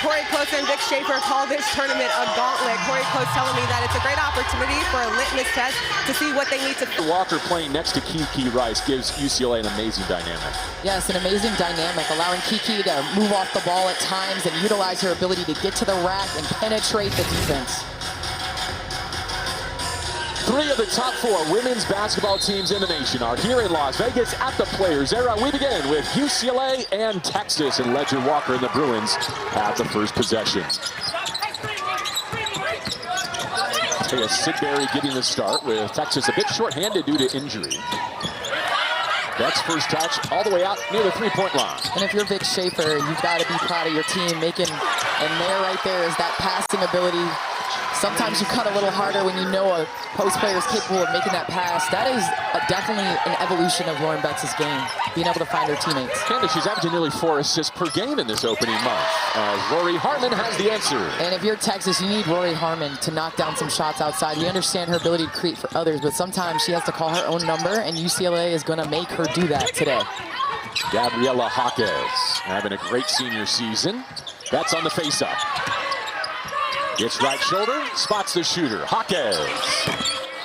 Corey Close and Vic Schaefer call this tournament a gauntlet. Corey Close telling me that it's a great opportunity for a litmus test to see what they need to. Walker playing next to Kiki Rice gives UCLA an amazing dynamic. Yes, an amazing dynamic, allowing Kiki to move off the ball at times and utilize her ability to get to the rack and penetrate the defense. 3 of the top 4 women's basketball teams in the nation are here in Las Vegas at the Players Era. We begin with UCLA and Texas, and Ledger Walker and the Bruins have the first possession. Taya Sidbury getting the start, with Texas a bit shorthanded due to injury. That's first touch all the way out near the three-point line. And if you're Vic Schaefer, you've got to be proud of your team making, and there right there is that passing ability. Sometimes you cut a little harder when you know a post player is capable of making that pass. That is definitely an evolution of Lauren Betts' game, being able to find her teammates. Candace, she's averaging nearly 4 assists per game in this opening month, as Rory Harmon has the answer. And if you're Texas, you need Rory Harmon to knock down some shots outside. We understand her ability to create for others, but sometimes she has to call her own number, and UCLA is going to make her do that today. Gabriela Jaquez having a great senior season. That's on the face-up. Gets right shoulder, spots the shooter. Jaquez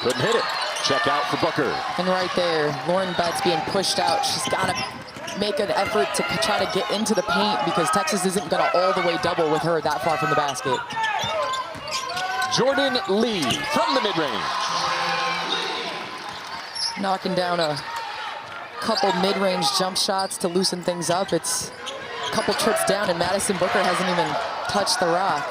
couldn't hit it. Check out for Booker. And right there, Lauren Betts being pushed out. She's got to make an effort to try to get into the paint, because Texas isn't going to all the way double with her that far from the basket. Jordan Lee from the mid-range. Knocking down a couple mid-range jump shots to loosen things up. It's a couple trips down, and Madison Booker hasn't even touched the rock.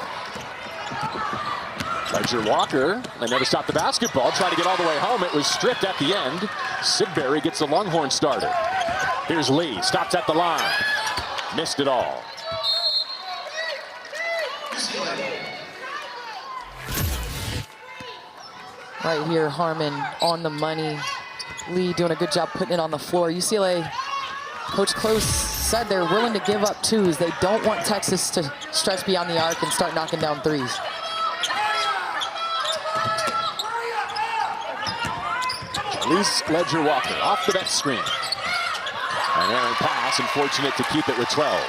Ledger Walker, they never stopped the basketball, tried to get all the way home. It was stripped at the end. Sidbury gets the Longhorns started. Here's Lee, stops at the line. Missed it all. Right here, Harmon on the money. Lee doing a good job putting it on the floor. UCLA, Coach Close said they're willing to give up twos. They don't want Texas to stretch beyond the arc and start knocking down threes. Elise Ledger Walker off the bench screen. An errant pass, unfortunate to keep it with 12.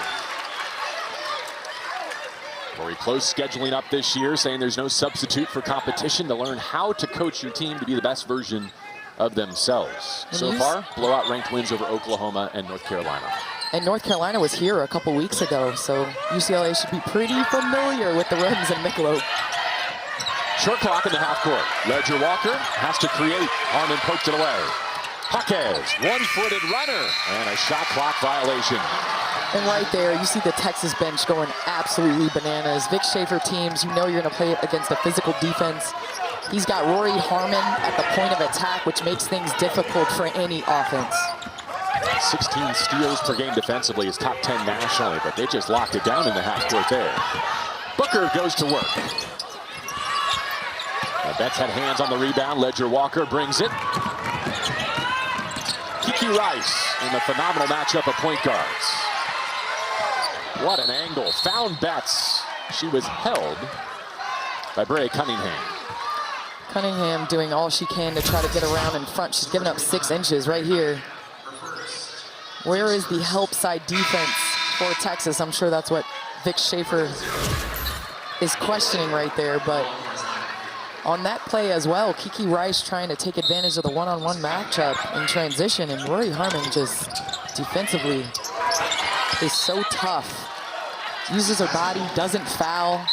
Corey Close scheduling up this year, saying there's no substitute for competition, to learn how to coach your team to be the best version of themselves. So far, blowout ranked wins over Oklahoma and North Carolina. And North Carolina was here a couple weeks ago, so UCLA should be pretty familiar with the rims and Michelob. Short clock in the half court. Ledger Walker has to create. Harmon poked it away. Jaquez, one-footed runner, and a shot clock violation. And right there, you see the Texas bench going absolutely bananas. Vic Schaefer teams, you know you're going to play against a physical defense. He's got Rory Harmon at the point of attack, which makes things difficult for any offense. 16 steals per game defensively, is top 10 nationally, but they just locked it down in the half court there. Booker goes to work. Betts had hands on the rebound. Ledger Walker brings it. Kiki Rice in the phenomenal matchup of point guards. What an angle. Found Betts. She was held by Bray Cunningham. Cunningham doing all she can to try to get around in front. She's giving up 6 inches right here. Where is the help side defense for Texas? I'm sure that's what Vic Schaefer is questioning right there, but on that play as well, Kiki Rice trying to take advantage of the one-on-one matchup in transition, and Rory Harmon just defensively is so tough. Uses her body, doesn't foul.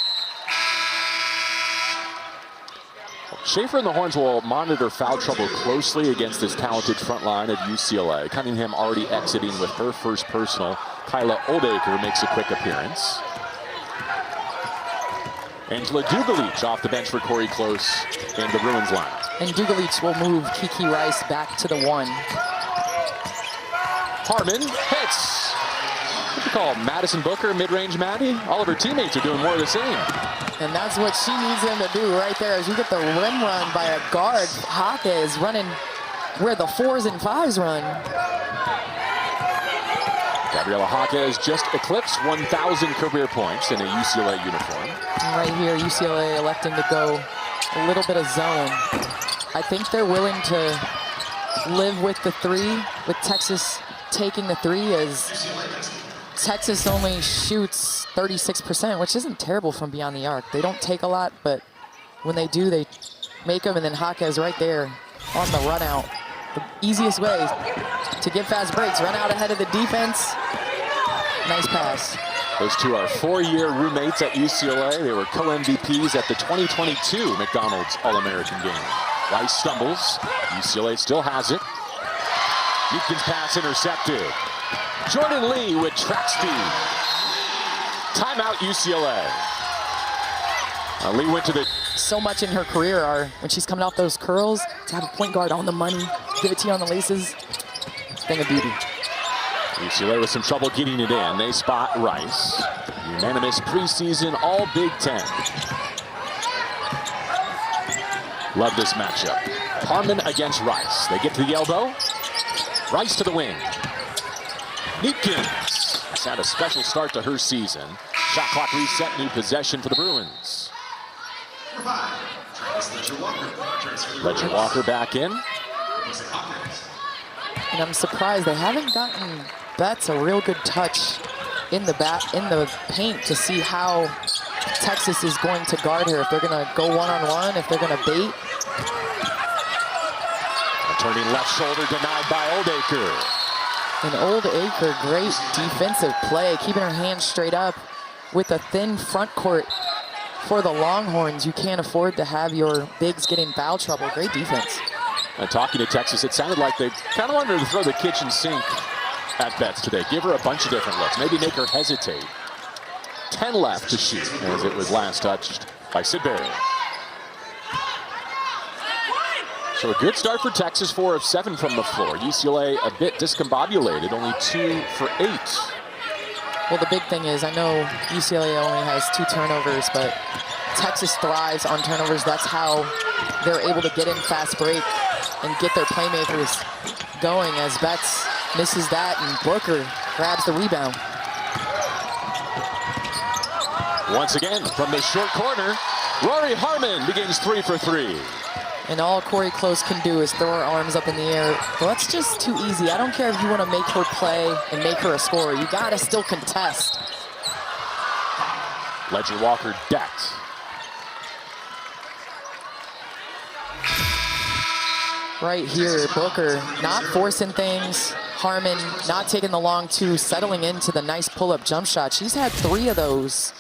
Schaefer and the Horns will monitor foul trouble closely against this talented front line of UCLA. Cunningham already exiting with her first personal. Kyla Oldacre makes a quick appearance. Angela Dugalich off the bench for Corey Close in the Bruins line. And Dugalich will move Kiki Rice back to the 1. Harmon hits. What do you call Madison Booker, mid-range Maddie? All of her teammates are doing more of the same. And that's what she needs him to do right there, as you get the rim run by a guard. Jaquez running where the 4s and 5s run. Gabriela Jaquez just eclipsed 1,000 career points in a UCLA uniform. And right here, UCLA electing to go a little bit of zone. I think they're willing to live with the 3, with Texas taking the 3 as Texas only shoots 36%, which isn't terrible from beyond the arc. They don't take a lot, but when they do, they make them, and then Jaquez right there on the run out. The easiest way to get fast breaks, run out ahead of the defense. Nice pass. Those two are 4-year roommates at UCLA. They were co-MVPs at the 2022 McDonald's All-American game. Rice stumbles. UCLA still has it. Deacon's pass intercepted. Jordan Lee with track speed. Timeout UCLA. Lee went to the... So much in her career are when she's coming off those curls, to have a point guard on the money, give it to you on the laces. Thing of beauty. UCLA with some trouble getting it in. They spot Rice. Unanimous preseason All Big Ten. Love this matchup. Harmon against Rice. They get to the elbow. Rice to the wing. Neepkins has had a special start to her season. Shot clock reset, new possession for the Bruins. Ledger Walker back in. And I'm surprised they haven't gotten Betts a real good touch in the paint to see how Texas is going to guard her. If they're going to go one-on-one, if they're going to bait. Turning left shoulder denied by Oldacre. And Oldacre, great defensive play, keeping her hands straight up with a thin front court for the Longhorns. You can't afford to have your bigs get in foul trouble. Great defense. Talking to Texas, it sounded like they kind of wanted to throw the kitchen sink at Betts today. Give her a bunch of different looks, maybe make her hesitate. 10 left to shoot as it was last touched by Sidbury. So a good start for Texas, 4 of 7 from the floor. UCLA a bit discombobulated, only 2 for 8. Well, the big thing is, I know UCLA only has 2 turnovers, but Texas thrives on turnovers. That's how they're able to get in fast break and get their playmakers going, as Betts misses that and Booker grabs the rebound. Once again, from the short corner, Rory Harmon begins 3 for 3. And all Corey Close can do is throw her arms up in the air. Well, that's just too easy. I don't care if you want to make her play and make her a scorer. You got to still contest. Ledger Walker decked. Right here, Booker not forcing things. Harmon not taking the long two, settling into the nice pull-up jump shot. She's had 3 of those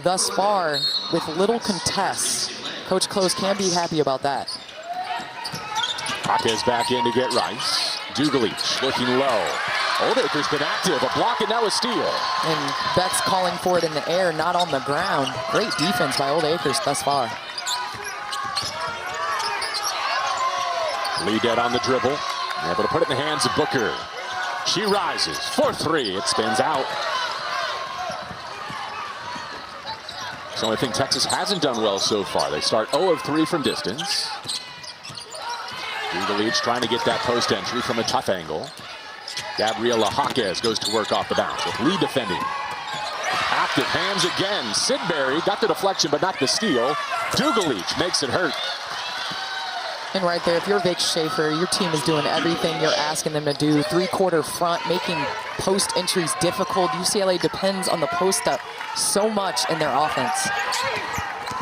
thus far with little contests. Coach Close can be happy about that. Jaquez back in to get Rice. Dugalich looking low. Oldacre's been active, a block and now a steal. And Betts calling for it in the air, not on the ground. Great defense by Oldacre thus far. Lee dead on the dribble. Able to put it in the hands of Booker. She rises for 3. It spins out. It's the only thing Texas hasn't done well so far. They start 0 of 3 from distance. Dugalich trying to get that post entry from a tough angle. Gabriela Jaquez goes to work off the bounce with Lee defending. Active hands again. Sidbury got the deflection but not the steal. Dugalich makes it hurt. And right there, if you're Vic Schaefer, your team is doing everything you're asking them to do. 3-quarter front, making post entries difficult. UCLA depends on the post up so much in their offense.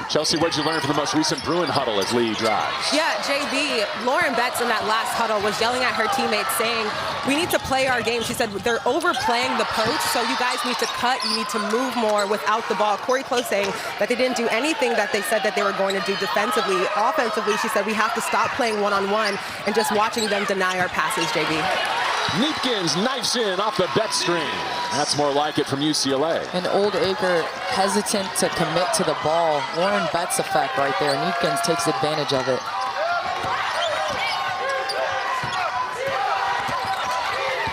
Chelsea, what'd you learn from the most recent Bruin huddle as Lee drives? Yeah, JB, Lauren Betts in that last huddle was yelling at her teammates saying, we need to play our game. She said they're overplaying the post, so you guys need to cut, you need to move more without the ball. Corey Close saying that they didn't do anything that they said that they were going to do defensively. Offensively, she said we have to stop playing one-on-one and just watching them deny our passes, JB. Neepkins knifes in off the Betts screen. That's more like it from UCLA. And Oldacre hesitant to commit to the ball. Lauren Betts effect right there. Neepkins takes advantage of it.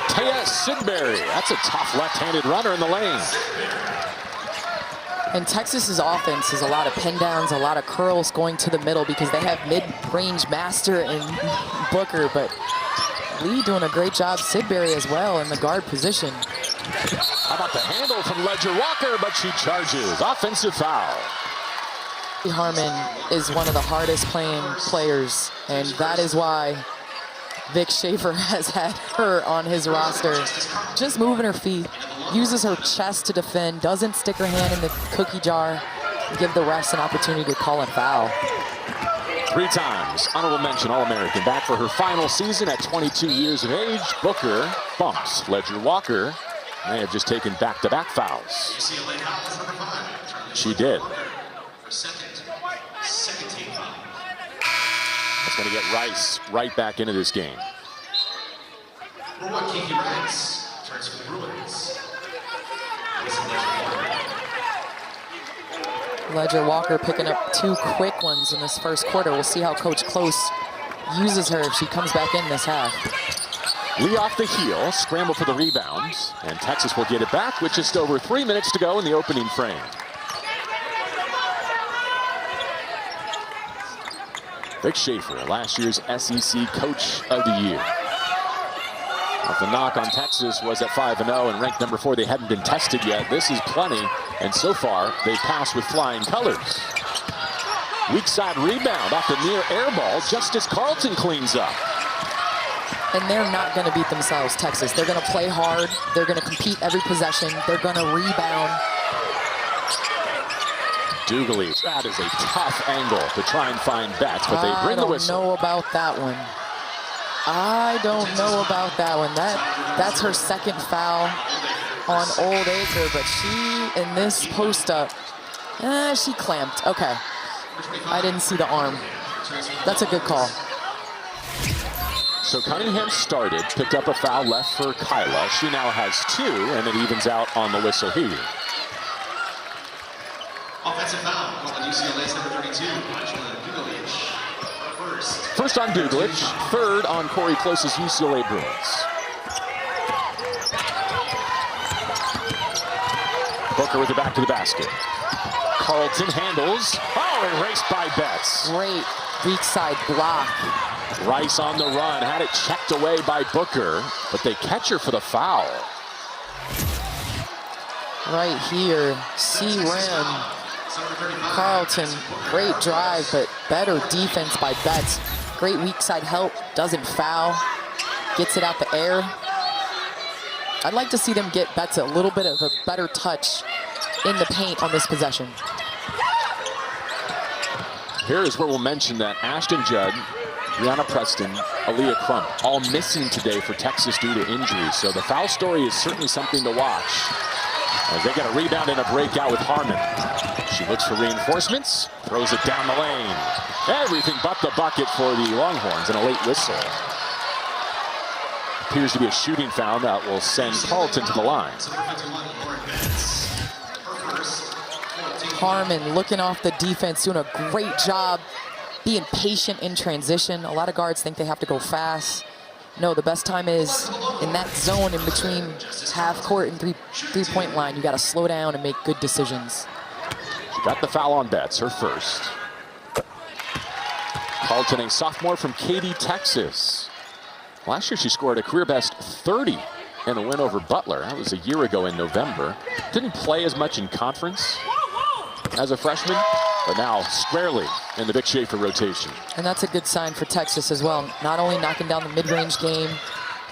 Taya Sidbury. That's a tough left-handed runner in the lane. And Texas's offense is a lot of pin downs, a lot of curls going to the middle because they have mid-range master and Booker, but Lee doing a great job, Sidbury as well in the guard position. How about the handle from Ledger Walker, but she charges. Offensive foul. Harmon is one of the hardest playing players, and that is why Vic Schaefer has had her on his roster. Just moving her feet, uses her chest to defend, doesn't stick her hand in the cookie jar, give the refs an opportunity to call a foul. 3 times honorable mention All-American, back for her final season at 22 years of age. Booker bumps Ledger Walker. May have just taken back-to-back fouls. She did. That's going to get Rice right back into this game. Rice turns for the Bruins. Ledger Walker picking up 2 quick ones in this first quarter. We'll see how Coach Close uses her if she comes back in this half. Lee off the heel, scramble for the rebound, and Texas will get it back with just over 3 minutes to go in the opening frame. Vic Schaefer, last year's SEC Coach of the Year. But the knock on Texas was at 5-0 and ranked number 4. They hadn't been tested yet. This is plenty, and so far they've passed with flying colors. Weak side rebound off the near air ball. Justice Carlton cleans up. And they're not going to beat themselves, Texas. They're going to play hard. They're going to compete every possession. They're going to rebound. Dougaley, that is a tough angle to try and find Betts, but they bring the whistle. I don't know about that one. I don't know about that one. That's her second foul on Old Acre, but she, in this post-up, she clamped. Okay. I didn't see the arm. That's a good call. So Cunningham started, picked up a foul left for Kyla. She now has 2, and it evens out on the whistle here. Offensive foul called on UCLA's number 32, First on Dougaley, third on Corey Close's UCLA Bruins. Booker with it back to the basket. Carlton handles. Oh, erased by Betts. Great weak side block. Rice on the run, had it checked away by Booker, but they catch her for the foul. Right here, C-Ram. Carlton, great drive, but better defense by Betts. Great weak side help, doesn't foul, gets it out the air. I'd like to see them get Betts a little bit of a better touch in the paint on this possession. Here is where we'll mention that Ashton Judd, Brianna Preston, Aaliyah Crump, all missing today for Texas due to injuries. So the foul story is certainly something to watch as they get a rebound and a breakout with Harmon. She looks for reinforcements, throws it down the lane. Everything but the bucket for the Longhorns and a late whistle. Appears to be a shooting foul that will send Carlton to the line. Harmon looking off the defense, doing a great job being patient in transition. A lot of guards think they have to go fast. No, the best time is in that zone in between half court and three-point line. You got to slow down and make good decisions. She got the foul on Betts, her first. Carlton, a sophomore from Katy, Texas. Last year she scored a career-best 30 in a win over Butler. That was a year ago in November. Didn't play as much in conference as a freshman, but now squarely in the Vic Schaefer rotation. And that's a good sign for Texas as well. Not only knocking down the mid-range game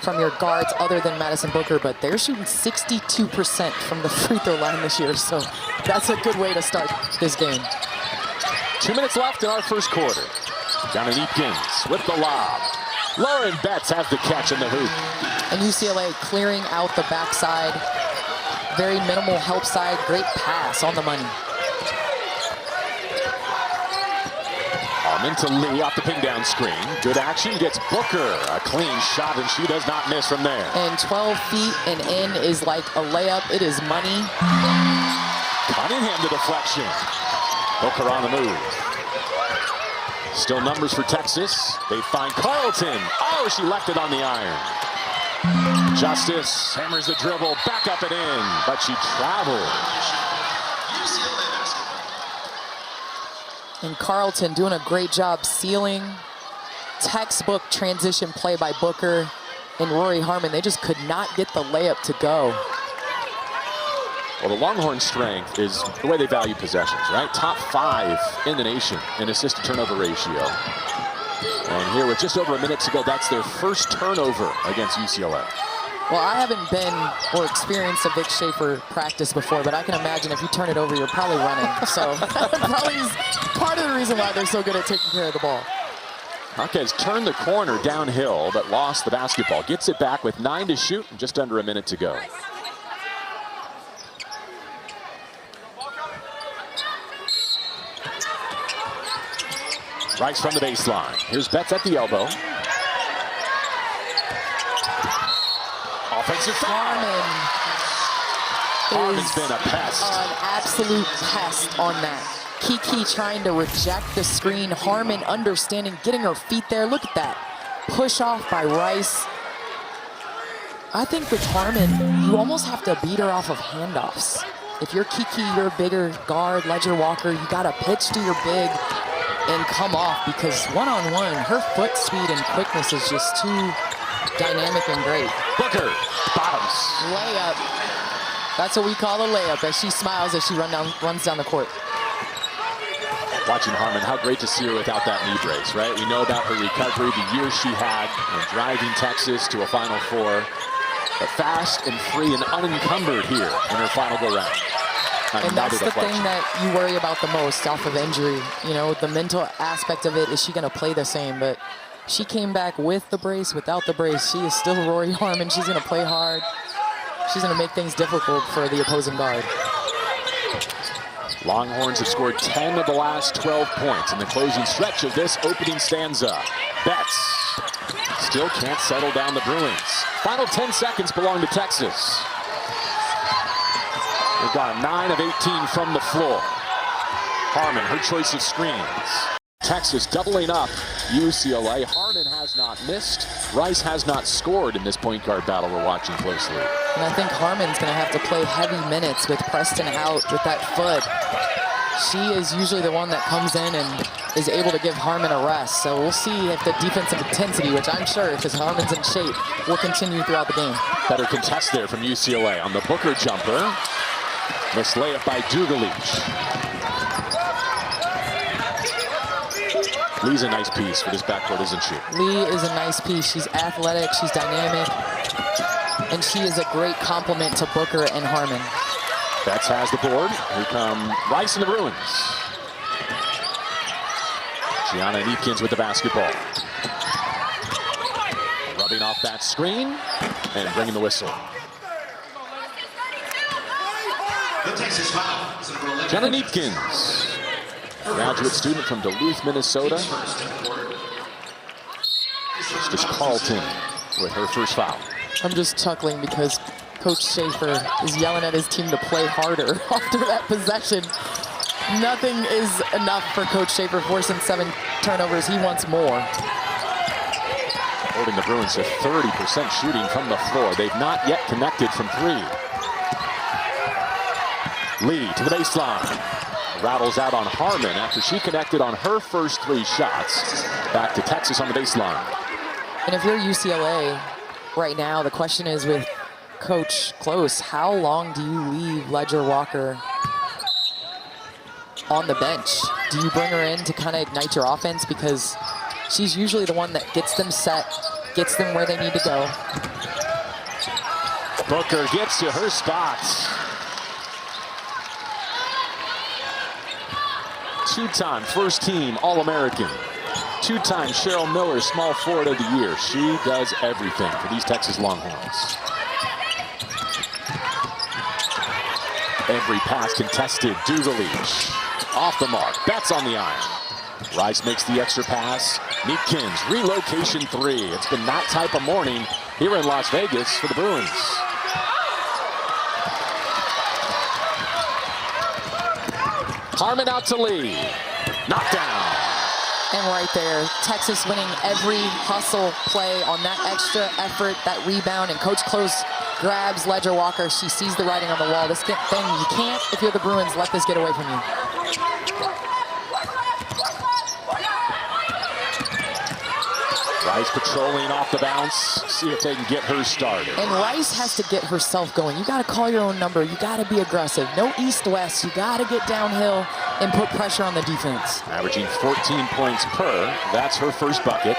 from your guards other than Madison Booker, but they're shooting 62% from the free throw line this year. So that's a good way to start this game. 2 minutes left in our first quarter. Down in Eakins with the lob. Lauren Betts has the catch in the hoop. And UCLA clearing out the backside. Very minimal help side. Great pass on the money. Into Lee off the ping down screen. Good action, gets Booker. A clean shot, and she does not miss from there. And 12 feet and in is like a layup. It is money. Cunningham the deflection. Booker on the move. Still numbers for Texas. They find Carlton. Oh, she left it on the iron. Justice hammers the dribble, back up and in, but she traveled. And Carlton doing a great job sealing. Textbook transition play by Booker and Rory Harmon. They just could not get the layup to go. Well, the Longhorn strength is the way they value possessions, right? Top 5 in the nation in assist to turnover ratio. And here with just over a minute to go, that's their first turnover against UCLA. Well, I haven't been or experienced a Vic Schaefer practice before, but I can imagine if you turn it over, you're probably running. So probably is part of the reason why they're so good at taking care of the ball. Jaquez turned the corner downhill, but lost the basketball. Gets it back with 9 to shoot and just under a minute to go. Rice from the baseline. Here's Betts at the elbow. Offensive foul. Harmon's been a pest. An absolute pest on that. Kiki trying to reject the screen. Harmon understanding, getting her feet there. Look at that. Push off by Rice. I think with Harmon, you almost have to beat her off of handoffs. If you're Kiki, you're a bigger guard, Ledger Walker, you got to pitch to your big and come off, because one-on-one, her foot speed and quickness is just too dynamic and great. Booker, bottoms. Layup. That's what we call a layup, as she smiles as she runs down the court. Watching Harmon, how great to see her without that knee brace, right? We know about her recovery, the years she had in driving Texas to a Final Four, but fast and free and unencumbered here in her final go-round. And that's the thing that you worry about the most off of injury. You know, the mental aspect of it, is she going to play the same? But she came back with the brace, without the brace. She is still Rory Harmon. She's going to play hard. She's going to make things difficult for the opposing guard. Longhorns have scored 10 of the last 12 points in the closing stretch of this opening stanza. Betts still can't settle down the Bruins. Final 10 seconds belong to Texas. They've gone 9 of 18 from the floor. Harmon, her choice of screens. Texas doubling up UCLA. Harmon has not missed. Rice has not scored in this point guard battle we're watching closely. And I think Harmon's going to have to play heavy minutes with Preston out with that foot. She is usually the one that comes in and is able to give Harmon a rest. So we'll see if the defensive intensity, which I'm sure, because Harmon's in shape, will continue throughout the game. Better contest there from UCLA on the Booker jumper. Missed layup by Dugalich. Lee's a nice piece for this backcourt, isn't she? Lee is a nice piece. She's athletic, she's dynamic, and she is a great complement to Booker and Harmon. Betts has the board. Here come Rice and the Bruins. Gianna Neepkins with the basketball. Rubbing off that screen and bringing the whistle. Gianna Neepkins, graduate student from Duluth, Minnesota. Justice Carlton with her first foul. I'm just chuckling because Coach Schaefer is yelling at his team to play harder after that possession. Nothing is enough for Coach Schaefer, forcing 7 turnovers. He wants more. Holding the Bruins to 30% shooting from the floor. They've not yet connected from 3. Lee to the baseline. Rattles out on Harmon after she connected on her first 3 shots. Back to Texas on the baseline. And if you're UCLA right now, the question is with Coach Close, how long do you leave Ledger Walker on the bench? Do you bring her in to kind of ignite your offense? Because she's usually the one that gets them set, gets them where they need to go. Booker gets to her spot. 2-time first team All-American. 2-time Cheryl Miller Small Forward of the Year. She does everything for these Texas Longhorns. Every pass contested. Dugalich off the mark. Betts on the iron. Rice makes the extra pass. Neepkins, relocation 3. It's been that type of morning here in Las Vegas for the Bruins. Harmon out to Lee. Knocked down. And right there, Texas winning every hustle play on that extra effort, that rebound, and Coach Close grabs Ledger Walker. She sees the writing on the wall. This thing, you can't, if you're the Bruins, let this get away from you. Rice patrolling off the bounce. See if they can get her started. And Rice has to get herself going. You got to call your own number. You got to be aggressive. No east-west. You got to get downhill and put pressure on the defense. Averaging 14 points per. That's her first bucket.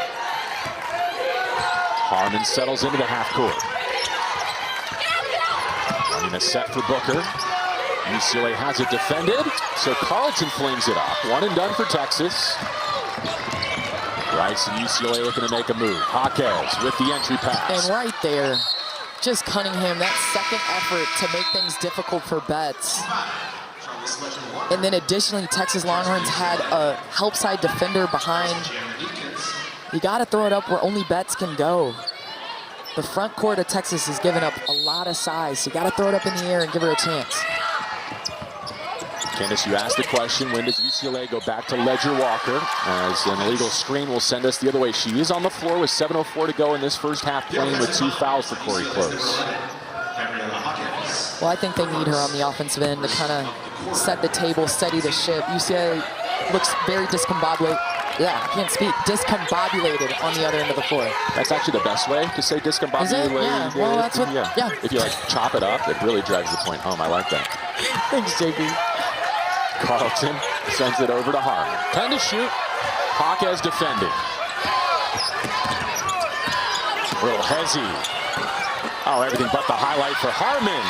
Harmon settles into the half court. Running a set for Booker. UCLA has it defended, so Carlton flings it up. One and done for Texas. Rice and UCLA looking to make a move. Jaquez with the entry pass. And right there, just Cunningham, that second effort to make things difficult for Betts. And then additionally, Texas Longhorns had a help side defender behind. You got to throw it up where only Betts can go. The front court of Texas has given up a lot of size, so you got to throw it up in the air and give her a chance. Candace, you asked the question, when does UCLA go back to Ledger Walker? As an illegal screen will send us the other way. She is on the floor with 7:04 to go in this first half, playing with 2 fouls for Corey Close. Well, I think they need her on the offensive end to kind of set the table, steady the ship. UCLA looks very discombobulated. Yeah, I can't speak. Discombobulated on the other end of the floor. That's actually the best way to say discombobulated. Is it? Yeah, well, that's what, yeah. If you like chop it up, it really drives the point home. I like that. Thanks, JB. Carlton sends it over to Harmon. 10 to shoot. Jaquez defending. Real hezzy. Oh, everything but the highlight for Harmon.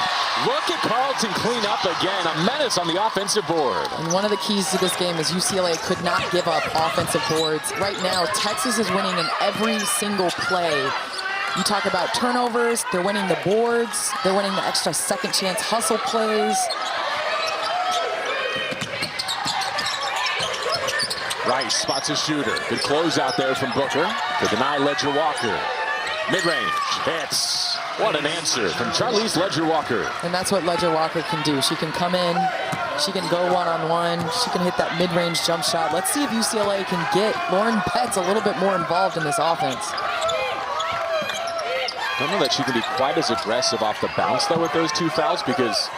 Look at Carlton clean up again. A menace on the offensive board. And one of the keys to this game is UCLA could not give up offensive boards. Right now, Texas is winning in every single play. You talk about turnovers, they're winning the boards, they're winning the extra second chance hustle plays. Rice spots a shooter. Good close out there from Booker to deny Ledger Walker. Mid-range hits. What an answer from Charlize Ledger Walker. And that's what Ledger Walker can do. She can come in, she can go one-on-one, she can hit that mid-range jump shot. Let's see if UCLA can get Lauren Betts a little bit more involved in this offense. I don't know that she can be quite as aggressive off the bounce, though, with those 2 fouls, because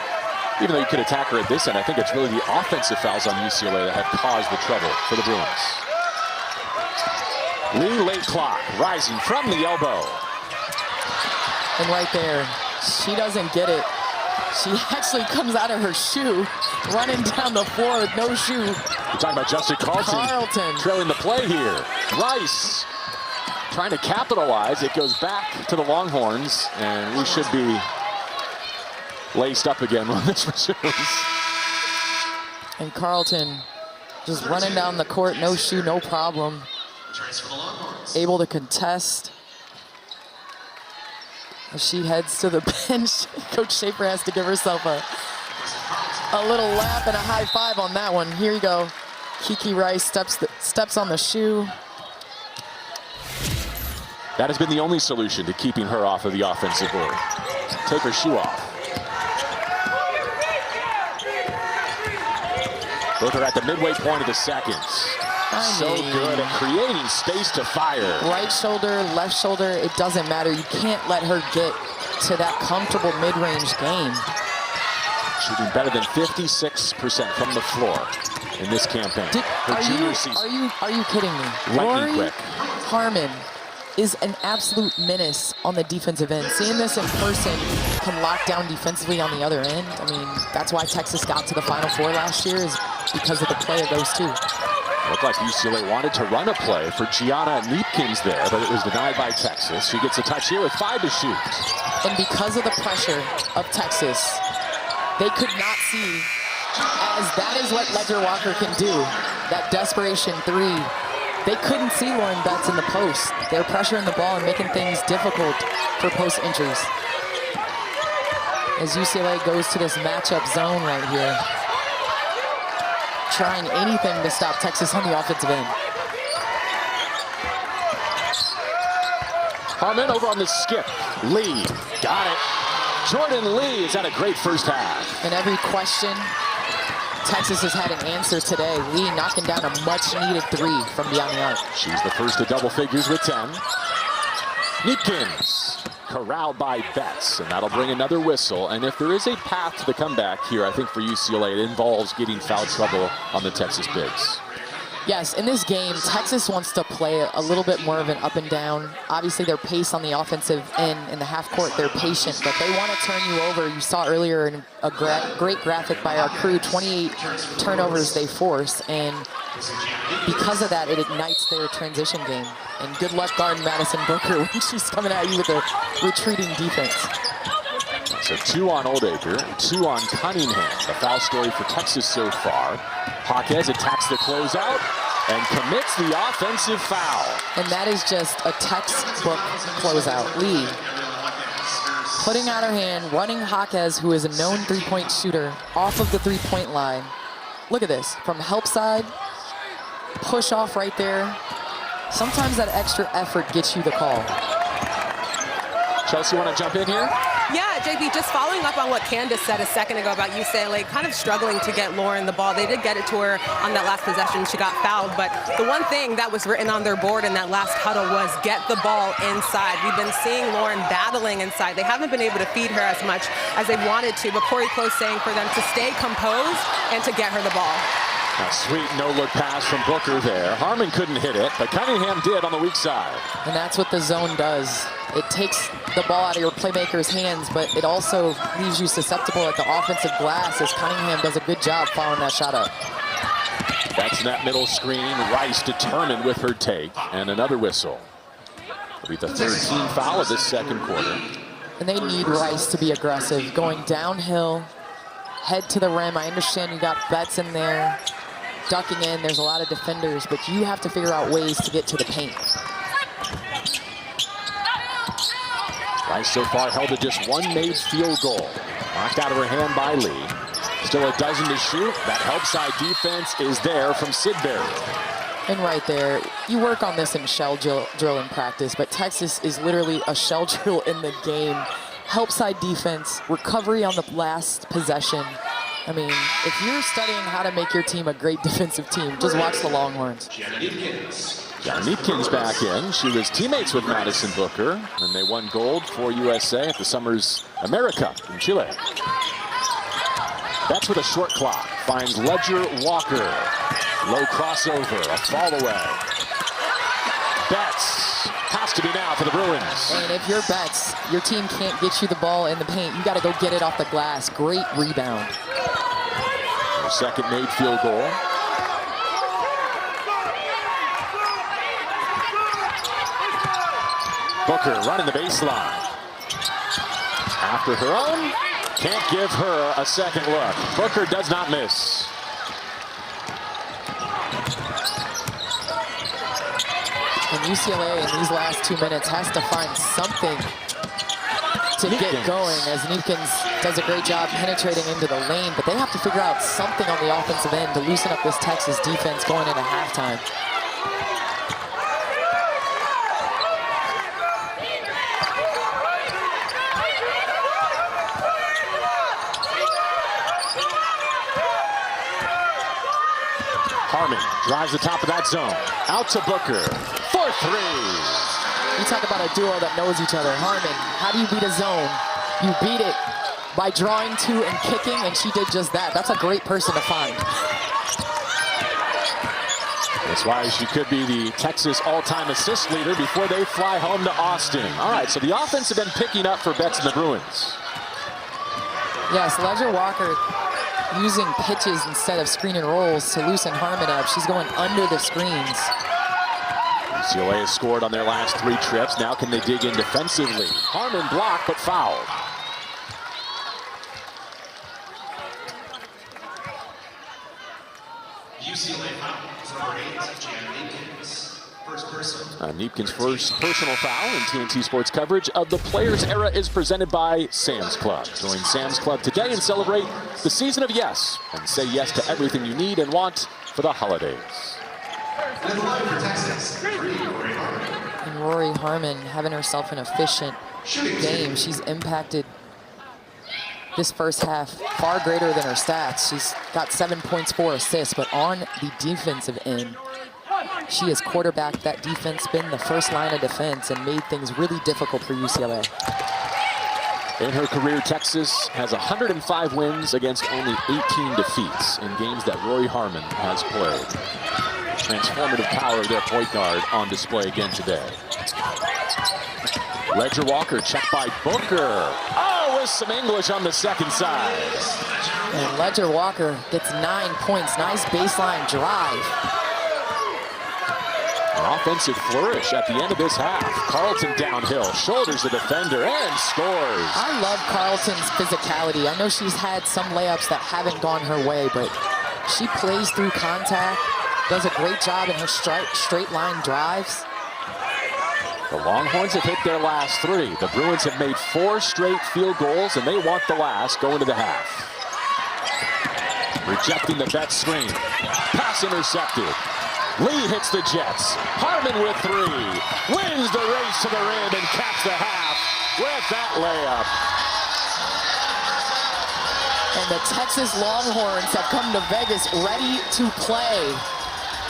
even though you could attack her at this end, I think it's really the offensive fouls on UCLA that have caused the trouble for the Bruins. Lee late clock, rising from the elbow. And right there, she doesn't get it. She actually comes out of her shoe, running down the floor with no shoe. You're talking about Justin Carlton trailing the play here. Rice trying to capitalize. It goes back to the Longhorns, and we should be laced up again when this resumes. And Carlton just running down the court, no shoe, no problem. Able to contest. As she heads to the bench, Coach Schaefer has to give herself a little laugh and a high five on that one. Here you go. Kiki Rice steps on the shoe. That has been the only solution to keeping her off of the offensive board. Take her shoe off. Booker at the midway point of the seconds. So good at creating space to fire. Right shoulder, left shoulder, it doesn't matter. You can't let her get to that comfortable mid-range game. Shooting better than 56% from the floor in this campaign. Are you kidding me? Lightning quick. Harmon is an absolute menace on the defensive end. Seeing this in person can lock down defensively on the other end. I mean, that's why Texas got to the Final Four last year, is because of the play of those two. Looked like UCLA wanted to run a play for Gianna Neepkins there, but it was denied by Texas. She gets a touch here with 5 to shoot. And because of the pressure of Texas, they could not see, as that is what Ledger Walker can do, that desperation 3. They couldn't see Lauren Betts in the post. They're pressuring the ball and making things difficult for post entries. As UCLA goes to this matchup zone right here, trying anything to stop Texas on the offensive end. Harmon over on the skip. Lee, got it. Jordan Lee has had a great first half. And every question, Texas has had an answer today. Lee knocking down a much-needed 3 from beyond the arc. She's the first to double figures with 10. Neepkins corralled by Betts, and that'll bring another whistle. And if there is a path to the comeback here, I think for UCLA, it involves getting foul trouble on the Texas bigs. Yes, in this game, Texas wants to play a little bit more of an up and down. Obviously, their pace on the offensive end in the half court, they're patient, but they want to turn you over. You saw earlier in a great graphic by our crew, 28 turnovers they force, and because of that, it ignites their transition game. And good luck guarding Madison Booker when she's coming at you with a retreating defense. So 2 on Oldacre, 2 on Cunningham. The foul story for Texas so far. Jaquez attacks the closeout and commits the offensive foul. And that is just a textbook closeout. Lee putting out her hand, running Jaquez, who is a known three-point shooter, off of the three-point line. Look at this, from help side, push off right there. Sometimes that extra effort gets you the call. Chelsea, want to jump in here? Yeah, JB, just following up on what Candace said a second ago about UCLA kind of struggling to get Lauren the ball. They did get it to her on that last possession. She got fouled, but the one thing that was written on their board in that last huddle was get the ball inside. We've been seeing Lauren battling inside. They haven't been able to feed her as much as they wanted to, but Corey Close saying for them to stay composed and to get her the ball. A sweet no-look pass from Booker there. Harmon couldn't hit it, but Cunningham did on the weak side. And that's what the zone does. It takes the ball out of your playmaker's hands, but it also leaves you susceptible at the offensive glass as Cunningham does a good job following that shot up. That's that middle screen. Rice determined with her take, and another whistle. It'll be the 13th foul of this second quarter. And they need Rice to be aggressive, going downhill, head to the rim. I understand you got Betts in there, ducking in. There's a lot of defenders, but you have to figure out ways to get to the paint. Rice so far held to just 1 made field goal. Knocked out of her hand by Lee. Still a dozen to shoot. That help side defense is there from Sidbury. And right there, you work on this in shell drill in practice, but Texas is literally a shell drill in the game. Help side defense, recovery on the last possession. I mean, if you're studying how to make your team a great defensive team, just watch the Longhorns. Got Neepkins back in. She was teammates with Madison Booker, and they won gold for USA at the Summer's America in Chile. That's with a short clock. Finds Ledger Walker. Low crossover, a fall away. Betts has to be now for the Bruins. And if you're Betts, your team can't get you the ball in the paint. You got to go get it off the glass. Great rebound. Her second made field goal. Booker running the baseline. After her own, can't give her a second look. Booker does not miss. And UCLA in these last 2 minutes has to find something to get going, as Neepkins does a great job penetrating into the lane, but they have to figure out something on the offensive end to loosen up this Texas defense going into halftime. Harmon drives the top of that zone. Out to Booker for 3. You talk about a duo that knows each other. Harmon, how do you beat a zone? You beat it by drawing to and kicking, and she did just that. That's a great person to find. That's why she could be the Texas all-time assist leader before they fly home to Austin. All right, so the offense have been picking up for Betts and the Bruins. Yes, Ledger Walker using pitches instead of screen and rolls to loosen Harmon up. She's going under the screens. UCLA has scored on their last 3 trips. Now can they dig in defensively? Harmon blocked but fouled. UCLA foul, number 8, Jan Neepkins. First person. Neepkins' first personal foul in TNT Sports coverage of the Players Era is presented by Sam's Club. Join Sam's Club today and celebrate the season of yes, and say yes to everything you need and want for the holidays. And live for Texas, Rory Harmon. And Rory Harmon having herself an efficient game. She's impacted this first half far greater than her stats. She's got 7 points, 4 assists, but on the defensive end, she has quarterbacked that defense, been the first line of defense, and made things really difficult for UCLA. In her career, Texas has 105 wins against only 18 defeats in games that Roy Harmon has played. Transformative power of their point guard on display again today. Ledger Walker checked by Booker. Oh, with some English on the second side. And Ledger Walker gets 9 points. Nice baseline drive. An offensive flourish at the end of this half. Carlton downhill, shoulders the defender, and scores. I love Carlton's physicality. I know she's had some layups that haven't gone her way, but she plays through contact, does a great job in her straight line drives. The Longhorns have hit their last 3. The Bruins have made 4 straight field goals, and they want the last going to the half. Rejecting the bet screen. Pass intercepted. Lee hits the Jets. Harmon with 3. Wins the race to the rim and caps the half with that layup. And the Texas Longhorns have come to Vegas ready to play.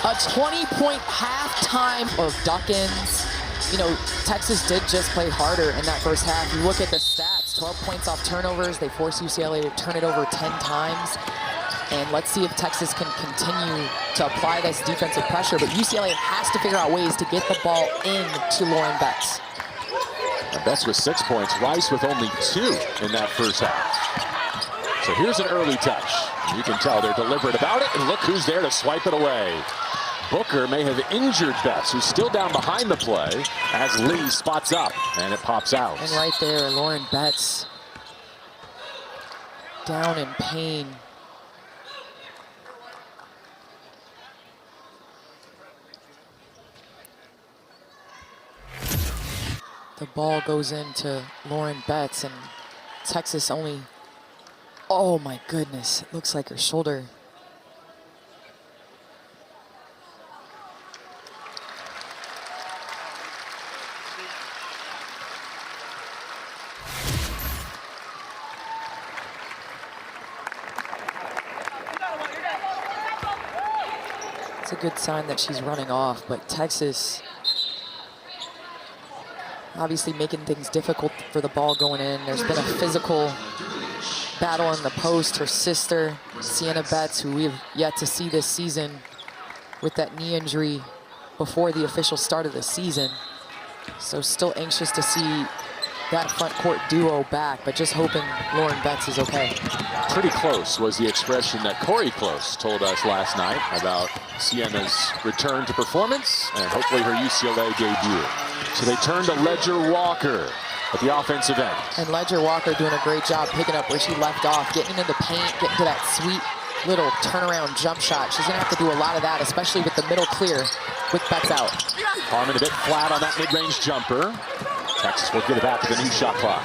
A 20-point halftime of duck-ins. You know, Texas did just play harder in that first half. You look at the stats, 12 points off turnovers. They forced UCLA to turn it over 10 times. And let's see if Texas can continue to apply this defensive pressure. But UCLA has to figure out ways to get the ball into Lauren Betts. And Betts with 6 points, Rice with only 2 in that first half. So here's an early touch. You can tell they're deliberate about it, and look who's there to swipe it away. Booker may have injured Betts, who's still down behind the play, as Lee spots up, and it pops out. And right there, Lauren Betts down in pain. The ball goes into Lauren Betts, and Texas only, oh my goodness, it looks like her shoulder. It's a good sign that she's running off, but Texas obviously making things difficult for the ball going in. There's been a physical battle in the post. Her sister, Sienna Betts, who we have yet to see this season with that knee injury before the official start of the season. So still anxious to see that front court duo back, but just hoping Lauren Betts is okay. Pretty close was the expression that Corey Close told us last night about Sienna's return to performance and hopefully her UCLA debut. So they turn to Ledger Walker at the offensive end. And Ledger Walker doing a great job picking up where she left off, getting into the paint, getting to that sweet little turnaround jump shot. She's gonna have to do a lot of that, especially with the middle clear with Betts out. Harmon a bit flat on that mid-range jumper. Texas will get it back to the new shot clock.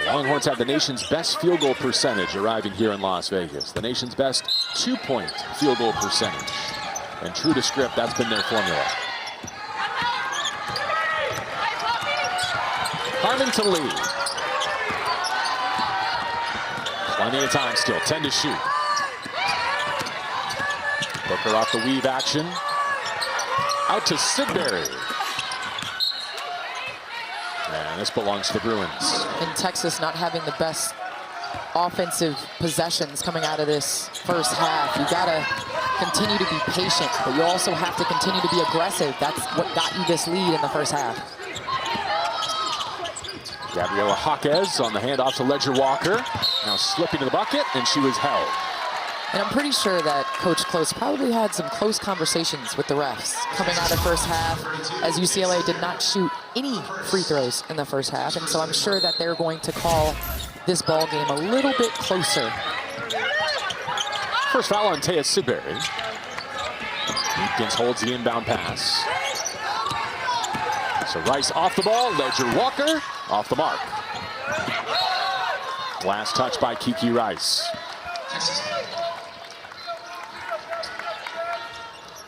The Longhorns have the nation's best field goal percentage arriving here in Las Vegas. The nation's best 2-point field goal percentage. And true to script, that's been their formula. Harmon to Lee. Plenty of time still, 10 to shoot. Booker off the weave action. Out to Sidbury. And this belongs to the Bruins. And Texas not having the best offensive possessions coming out of this first half. You gotta continue to be patient, but you also have to continue to be aggressive. That's what got you this lead in the first half. Gabriela Jaquez on the handoff to Ledger Walker. Now slipping to the bucket, and she was held. And I'm pretty sure that Coach Close probably had some close conversations with the refs coming out of the first half, as UCLA did not shoot any free throws in the first half. And so I'm sure that they're going to call this ball game a little bit closer. First foul on Taya Sidbury. Deepkins holds the inbound pass. So Rice off the ball, Ledger Walker off the mark. Last touch by Kiki Rice.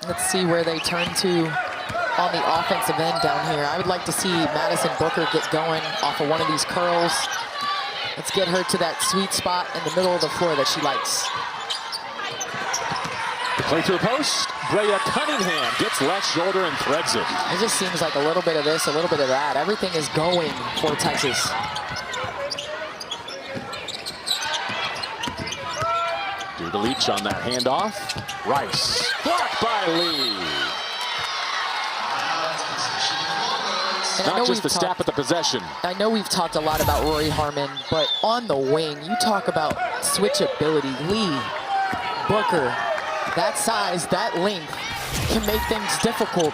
Let's see where they turn to on the offensive end down here. I would like to see Madison Booker get going off of one of these curls. Let's get her to that sweet spot in the middle of the floor that she likes. Play through post. Brea Cunningham gets left shoulder and threads it. It just seems like a little bit of this, a little bit of that. Everything is going for Texas. Dugalich on that handoff. Rice. Blocked by Lee. Not just the snap at the possession. I know we've talked a lot about Rory Harmon, but on the wing, you talk about switchability. Lee, Booker, that size, that length can make things difficult.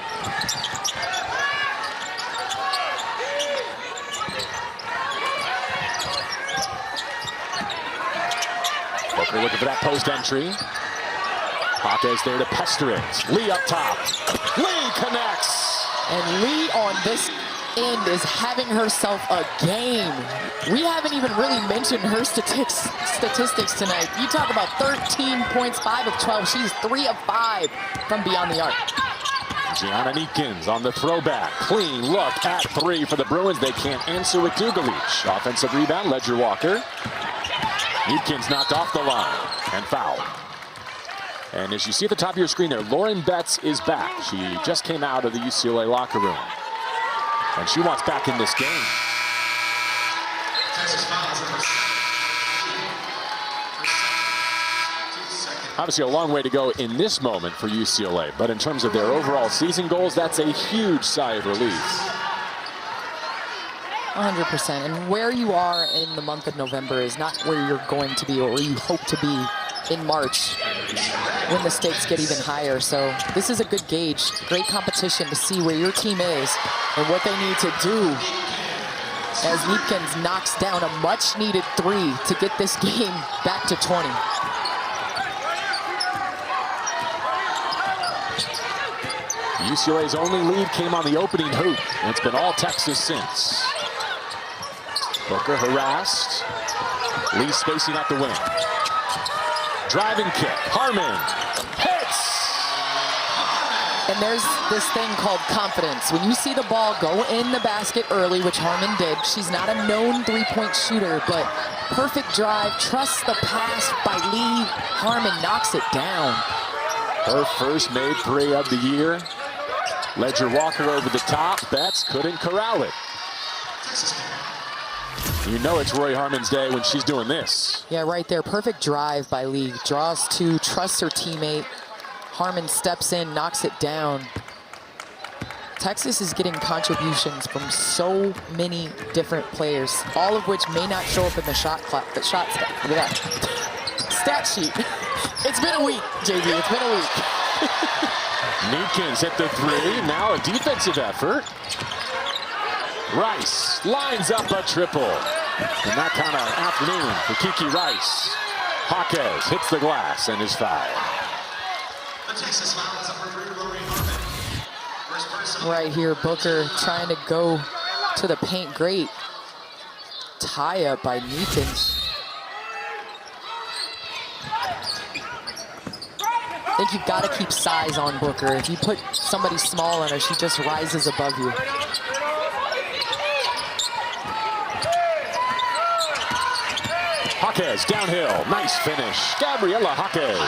Booker looking for that post entry. Jaquez there to pester it. Lee up top. Lee connects. And Lee on this end is having herself a game. We haven't even really mentioned her statistics tonight. You talk about 13 points, 5 of 12. She's 3 of 5 from beyond the arc. Gianna Neekins on the throwback. Clean look at 3 for the Bruins. They can't answer with Dugalich. Offensive rebound, Ledger Walker. Neekins knocked off the line and fouled. And as you see at the top of your screen there, Lauren Betts is back. She just came out of the UCLA locker room. And she wants back in this game. Obviously a long way to go in this moment for UCLA, but in terms of their overall season goals, that's a huge sigh of relief. 100%. And where you are in the month of November is not where you're going to be or where you hope to be in March when the stakes get even higher. So this is a good gauge, great competition to see where your team is and what they need to do as Neekins knocks down a much-needed 3 to get this game back to 20. UCLA's only lead came on the opening hoop, and it's been all Texas since. Booker harassed. Lee spacing out the wing. Driving kick. Harmon hits. And there's this thing called confidence. When you see the ball go in the basket early, which Harmon did, she's not a known three-point shooter, but perfect drive, trusts the pass by Lee. Harmon knocks it down. Her first made 3 of the year. Ledger Walker over the top. Betts couldn't corral it. You know it's Roy Harmon's day when she's doing this. Yeah, right there. Perfect drive by Lee. Draws 2, trusts her teammate. Harmon steps in, knocks it down. Texas is getting contributions from so many different players, all of which may not show up in the shot clock. The shot stat. Look at that. Stat sheet. It's been a week, JV. It's been a week. Neekins hit the 3. Now a defensive effort. Rice lines up a triple. In that kind of afternoon for Kiki Rice. Jaquez hits the glass and is fouled. Right here, Booker trying to go to the paint. Great tie up by Neekins. I think you've got to keep size on Booker. If you put somebody small on her, she just rises above you. Jaquez downhill, nice finish. Gabriela Jaquez.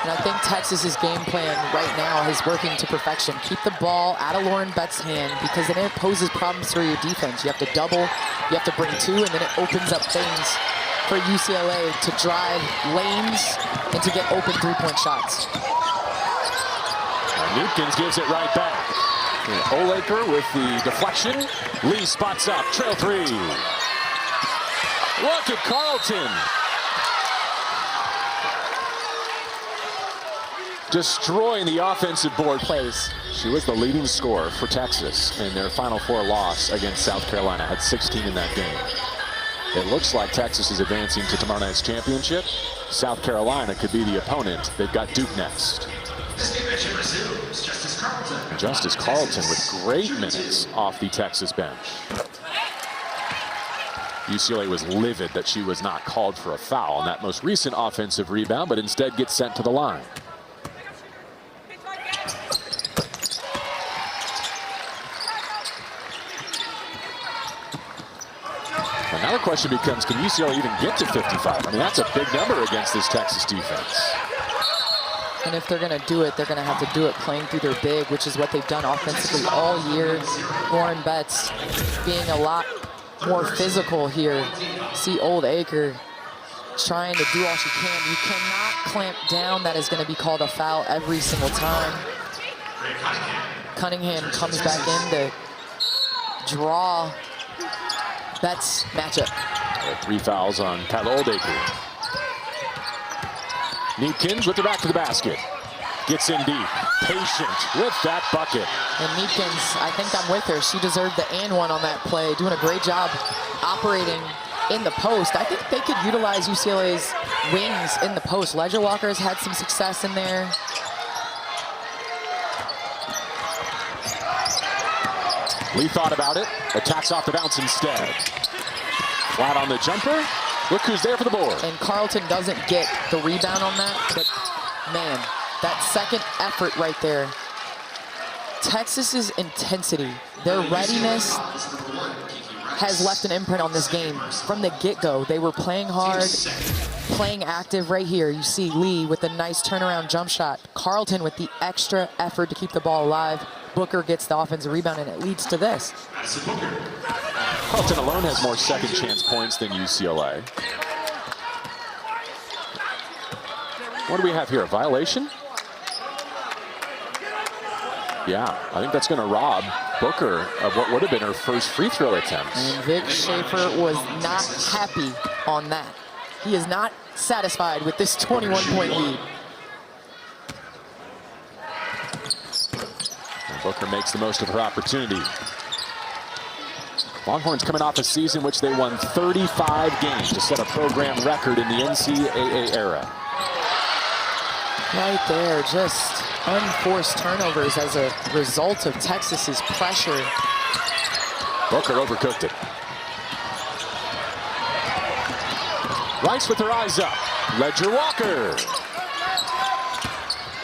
And I think Texas's game plan right now is working to perfection. Keep the ball out of Lauren Betts' hand because then it poses problems for your defense. You have to double, you have to bring 2, and then it opens up things for UCLA to drive lanes and to get open three-point shots. Neekins gives it right back. Olaker with the deflection. Lee spots up, trail 3. Look at Carlton. Destroying the offensive board plays. She was the leading scorer for Texas in their Final Four loss against South Carolina. Had 16 in that game. It looks like Texas is advancing to tomorrow night's championship. South Carolina could be the opponent. They've got Duke next. Justice Carlton with great minutes off the Texas bench. UCLA was livid that she was not called for a foul on that most recent offensive rebound, but instead gets sent to the line. Well, now the question becomes, can UCLA even get to 55? I mean, that's a big number against this Texas defense. And if they're going to do it, they're going to have to do it playing through their big, which is what they've done offensively all year. Lauren Betts being a lot more physical here. See Old Acre trying to do all she can. You cannot clamp down. That is going to be called a foul every single time. Cunningham comes back in to draw Betts' matchup. 3 fouls on Kyla Oldacre. Neepkins with the back to the basket. Gets in deep. Patient with that bucket. And Neepkins, I think I'm with her. She deserved the and one on that play. Doing a great job operating in the post. I think they could utilize UCLA's wings in the post. Ledger Walker has had some success in there. Lee thought about it. Attacks off the bounce instead. Flat on the jumper. Look who's there for the board. And Carleton doesn't get the rebound on that, but man, that second effort right there. Texas's intensity, their readiness has left an imprint on this game from the get-go. They were playing hard, playing active right here. You see Lee with a nice turnaround jump shot. Carleton with the extra effort to keep the ball alive. Booker gets the offensive rebound, and it leads to this. Carleton alone has more second chance points than UCLA. What do we have here, a violation? Yeah, I think that's going to rob Booker of what would have been her first free throw attempt. And Vic Schaefer was not happy on that. He is not satisfied with this 21-point lead. And Booker makes the most of her opportunity. Longhorns coming off a season which they won 35 games to set a program record in the NCAA era. Right there, just unforced turnovers as a result of Texas's pressure. Booker overcooked it. Rice with her eyes up. Ledger Walker.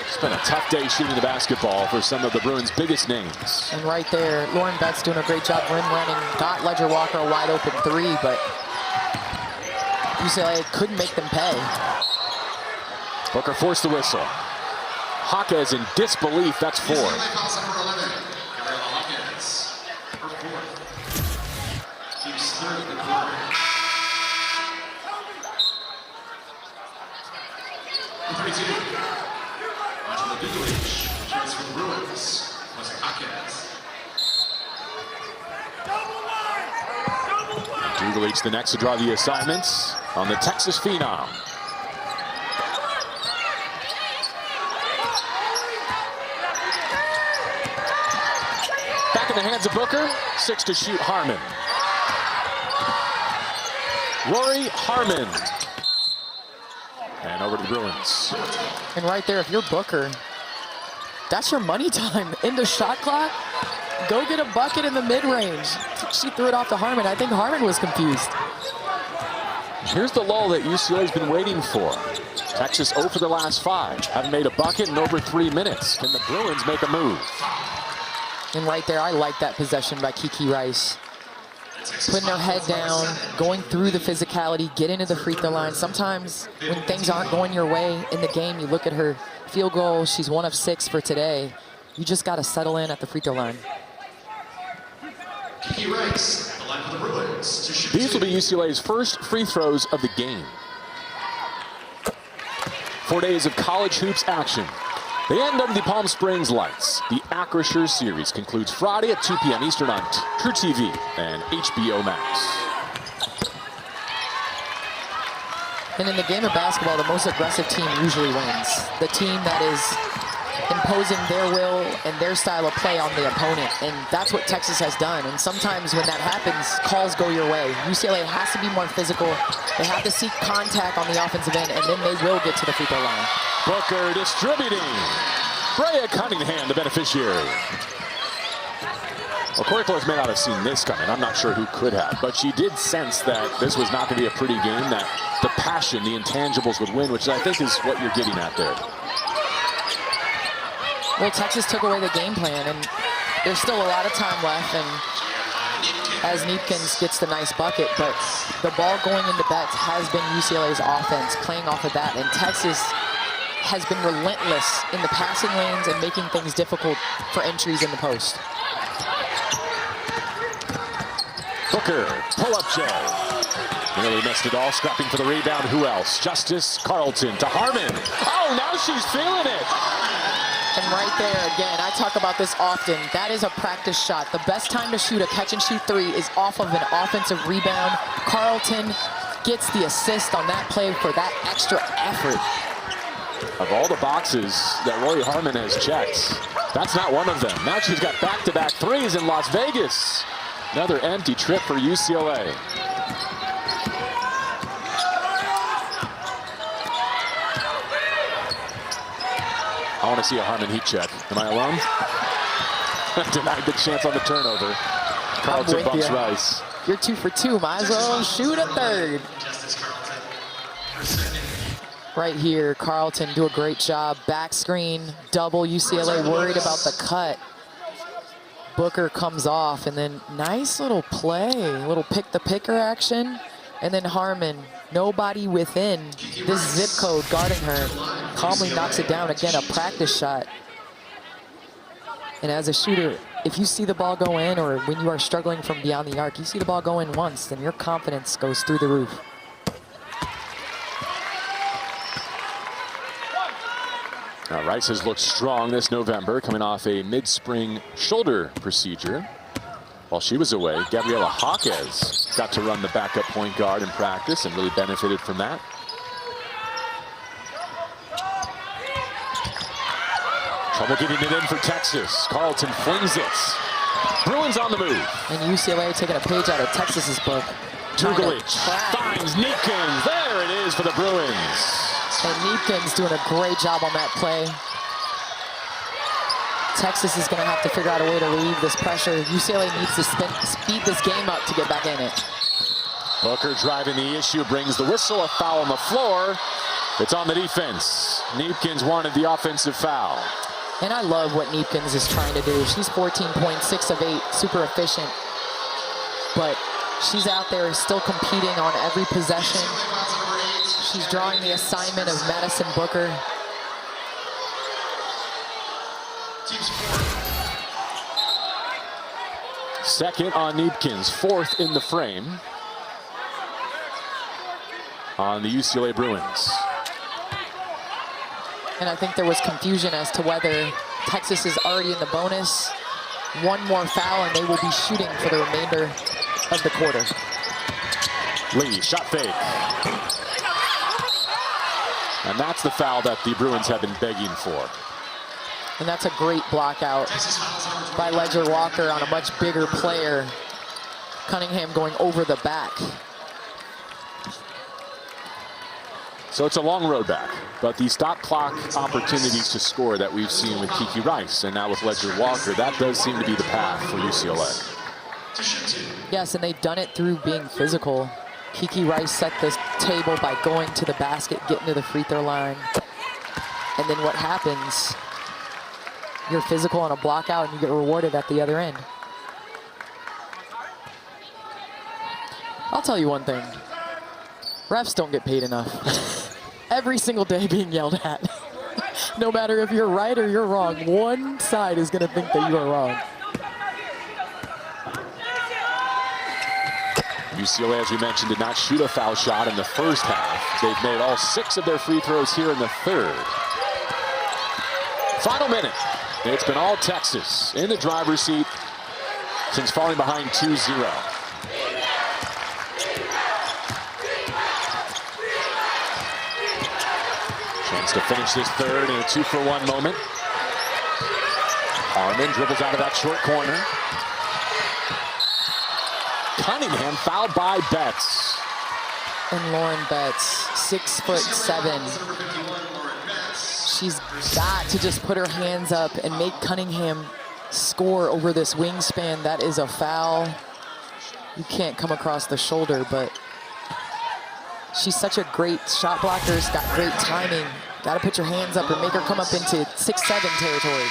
It's been a tough day shooting the basketball for some of the Bruins' biggest names. And right there, Lauren Betts doing a great job rim running. Got Ledger Walker a wide open three, but UCLA couldn't make them pay. Booker forced the whistle. Haka is in disbelief. That's 4. Dugalich the next to draw the assignments on the Texas Phenom. Back in the hands of Booker. 6 to shoot, Harmon. Rory Harmon. And over to the Bruins. And right there, if you're Booker, that's your money time. Into shot clock, go get a bucket in the mid-range. She threw it off to Harmon. I think Harmon was confused. Here's the lull that UCLA's been waiting for. Texas 0 for the last 5. Haven't made a bucket in over 3 minutes. Can the Bruins make a move? And right there, I like that possession by Kiki Rice. Putting her head down, going through the physicality, getting to the free throw line. Sometimes when things aren't going your way in the game, you look at her field goal. She's 1 of 6 for today. You just got to settle in at the free throw line. These will be UCLA's first free throws of the game. 4 days of college hoops action. They end under the Palm Springs lights. The Acrisure series concludes Friday at 2 p.m. Eastern on True TV and HBO Max. And in the game of basketball, the most aggressive team usually wins. The team that is imposing their will and their style of play on the opponent. And that's what Texas has done. And sometimes when that happens, calls go your way. UCLA has to be more physical. They have to seek contact on the offensive end, and then they will get to the free throw line. Booker distributing. Brea Cunningham, the beneficiary. Well, Corey Flores may not have seen this coming. I'm not sure who could have, but she did sense that this was not going to be a pretty game, that the passion, the intangibles would win, which I think is what you're getting at there. Well, Texas took away the game plan, and there's still a lot of time left, and as Neepkins gets the nice bucket, but the ball going into Betts has been UCLA's offense, playing off of that, and Texas has been relentless in the passing lanes and making things difficult for entries in the post. Booker, pull-up J. Nearly missed it all, scrapping for the rebound. Who else? Justice Carlton to Harmon. Oh, now she's feeling it. And right there, again, I talk about this often. That is a practice shot. The best time to shoot a catch-and-shoot three is off of an offensive rebound. Carlton gets the assist on that play for that extra effort. Of all the boxes that Roy Harmon has checked, that's not one of them. Now she's got back-to-back threes in Las Vegas. Another empty trip for UCLA. I want to see a Harmon heat check. Am I alone? Denied the chance on the turnover. Carlton bumps Rice. You're 2 for 2. Might as well shoot a third. Right here, Carlton do a great job. Back screen, double. UCLA worried about the cut. Booker comes off, and then nice little play, little pick-the-picker action. And then Harmon, nobody within this zip code guarding her, calmly knocks it down. Again, a practice shot. And as a shooter, if you see the ball go in, or when you are struggling from beyond the arc, you see the ball go in once, then your confidence goes through the roof. Now, Rice has looked strong this November, coming off a mid-spring shoulder procedure. While she was away, Gabriela Jaquez got to run the backup point guard in practice and really benefited from that. Trouble getting it in for Texas. Carlton flings it. Bruins on the move. And UCLA taking a page out of Texas's book. Turglich finds Neepkins. There it is for the Bruins. And Neepkins doing a great job on that play. Texas is going to have to figure out a way to relieve this pressure. UCLA needs to speed this game up to get back in it. Booker driving the issue, brings the whistle, a foul on the floor. It's on the defense. Neepkins wanted the offensive foul. And I love what Neepkins is trying to do. She's 14.6 of 8, super efficient. But she's out there still competing on every possession. She's drawing the assignment of Madison Booker. Second on Neepkins, fourth in the frame on the UCLA Bruins. And I think there was confusion as to whether Texas is already in the bonus. One more foul and they will be shooting for the remainder of the quarter. Lee, shot fake. And that's the foul that the Bruins have been begging for. And that's a great block out by Ledger Walker on a much bigger player. Cunningham going over the back. So it's a long road back, but the stop clock opportunities to score that we've seen with Kiki Rice and now with Ledger Walker, that does seem to be the path for UCLA. Yes, and they've done it through being physical. Kiki Rice set this table by going to the basket, getting to the free throw line. And then what happens? You're physical on a block out and you get rewarded at the other end. I'll tell you one thing. Refs don't get paid enough. Every single day being yelled at. No matter if you're right or you're wrong, one side is going to think that you are wrong. UCLA, as we mentioned, did not shoot a foul shot in the first half. They've made all 6 of their free throws here in the third. Final minute. It's been all Texas in the driver's seat since falling behind 2-0. Chance to finish this third in a 2-for-1 moment. Harmon dribbles out of that short corner. Cunningham fouled by Betts. And Lauren Betts, 6'7". She's got to just put her hands up and make Cunningham score over this wingspan. That is a foul. You can't come across the shoulder, but she's such a great shot blocker. She's got great timing. Got to put your hands up and make her come up into 6'7" territory.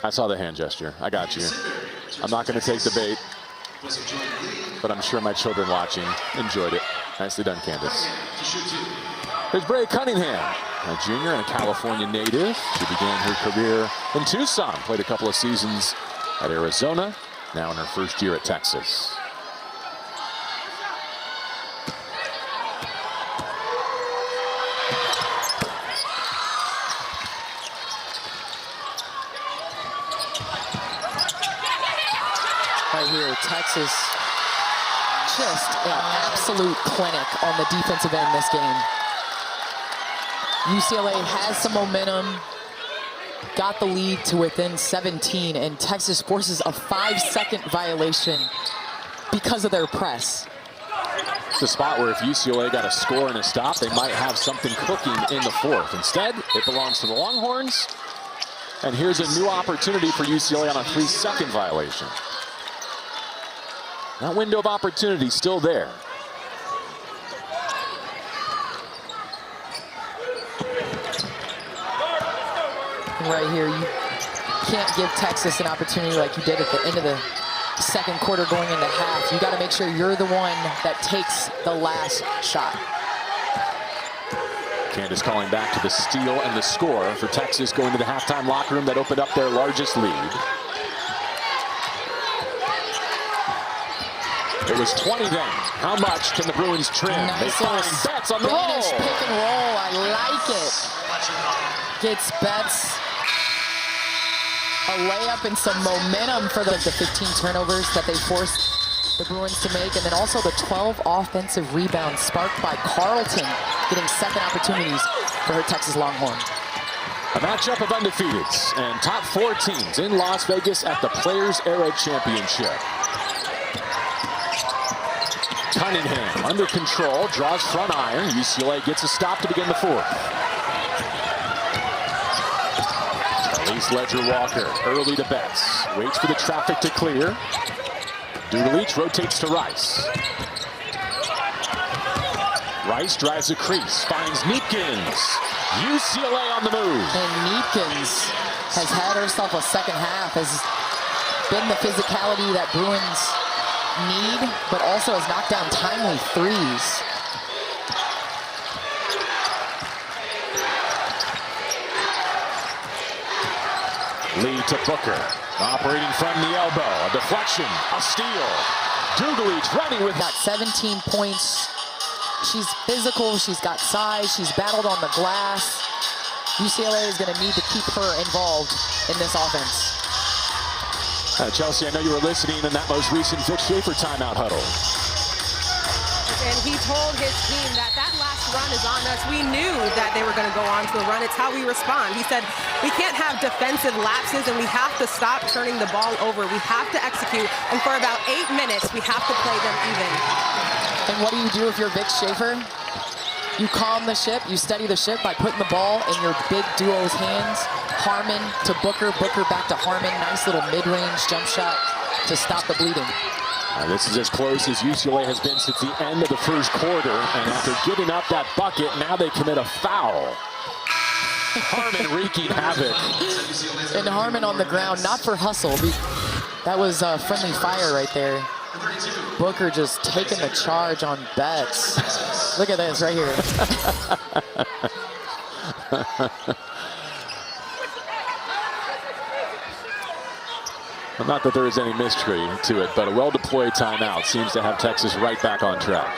I saw the hand gesture. I got you. I'm not going to take the bait, but I'm sure my children watching enjoyed it. Nicely done, Candace. Here's Bray Cunningham, a junior and a California native. She began her career in Tucson, played a couple of seasons at Arizona, now in her first year at Texas. Right here, Texas, just an absolute clinic on the defensive end this game. UCLA has some momentum, got the lead to within 17, and Texas forces a 5-second violation because of their press. It's a spot where if UCLA got a score and a stop, they might have something cooking in the fourth. Instead, it belongs to the Longhorns. And here's a new opportunity for UCLA on a 3-second violation. That window of opportunity still there. Right here, you can't give Texas an opportunity like you did at the end of the second quarter going into half. You got to make sure you're the one that takes the last shot. Candace calling back to the steal and the score for Texas going to the halftime locker room that opened up their largest lead. It was 20 then. How much can the Bruins trim? Nice, they find Betts on the roll. Pick and roll, I like it. Gets Betts a layup and some momentum for the 15 turnovers that they forced the Bruins to make, and then also the 12 offensive rebounds sparked by Carlton, getting second opportunities for her Texas Longhorn. A matchup of undefeateds and top 4 teams in Las Vegas at the Players Era Championship. Cunningham under control, draws front iron. UCLA gets a stop to begin the fourth. Elise Ledger-Walker early to Betts. Waits for the traffic to clear. Dudelich rotates to Rice. Rice drives the crease, finds Neepkins. UCLA on the move. And Neepkins has had herself a second half, has been the physicality that Bruins need, but also has knocked down timely threes. Lee to Booker, operating from the elbow, a deflection, a steal. Dudelich running with Got 17 points. She's physical, she's got size, she's battled on the glass. UCLA is going to need to keep her involved in this offense. Chelsea, I know you were listening in that most recent Vic Schaefer timeout huddle. And he told his team that that last run is on us. We knew that they were going to go on to a run. It's how we respond. He said, we can't have defensive lapses, and we have to stop turning the ball over. We have to execute. And for about 8 minutes, we have to play them even. And what do you do if you're Vic Schaefer? You calm the ship, you steady the ship by putting the ball in your big duo's hands. Harmon to Booker, Booker back to Harmon. Nice little mid-range jump shot to stop the bleeding. This is as close as UCLA has been since the end of the first quarter. And after giving up that bucket, now they commit a foul. Harmon wreaking havoc. And Harmon on the ground, not for hustle. That was friendly fire right there. Booker just taking the charge on Betts. Look at this right here. Not that there is any mystery to it, but a well-deployed timeout seems to have Texas right back on track.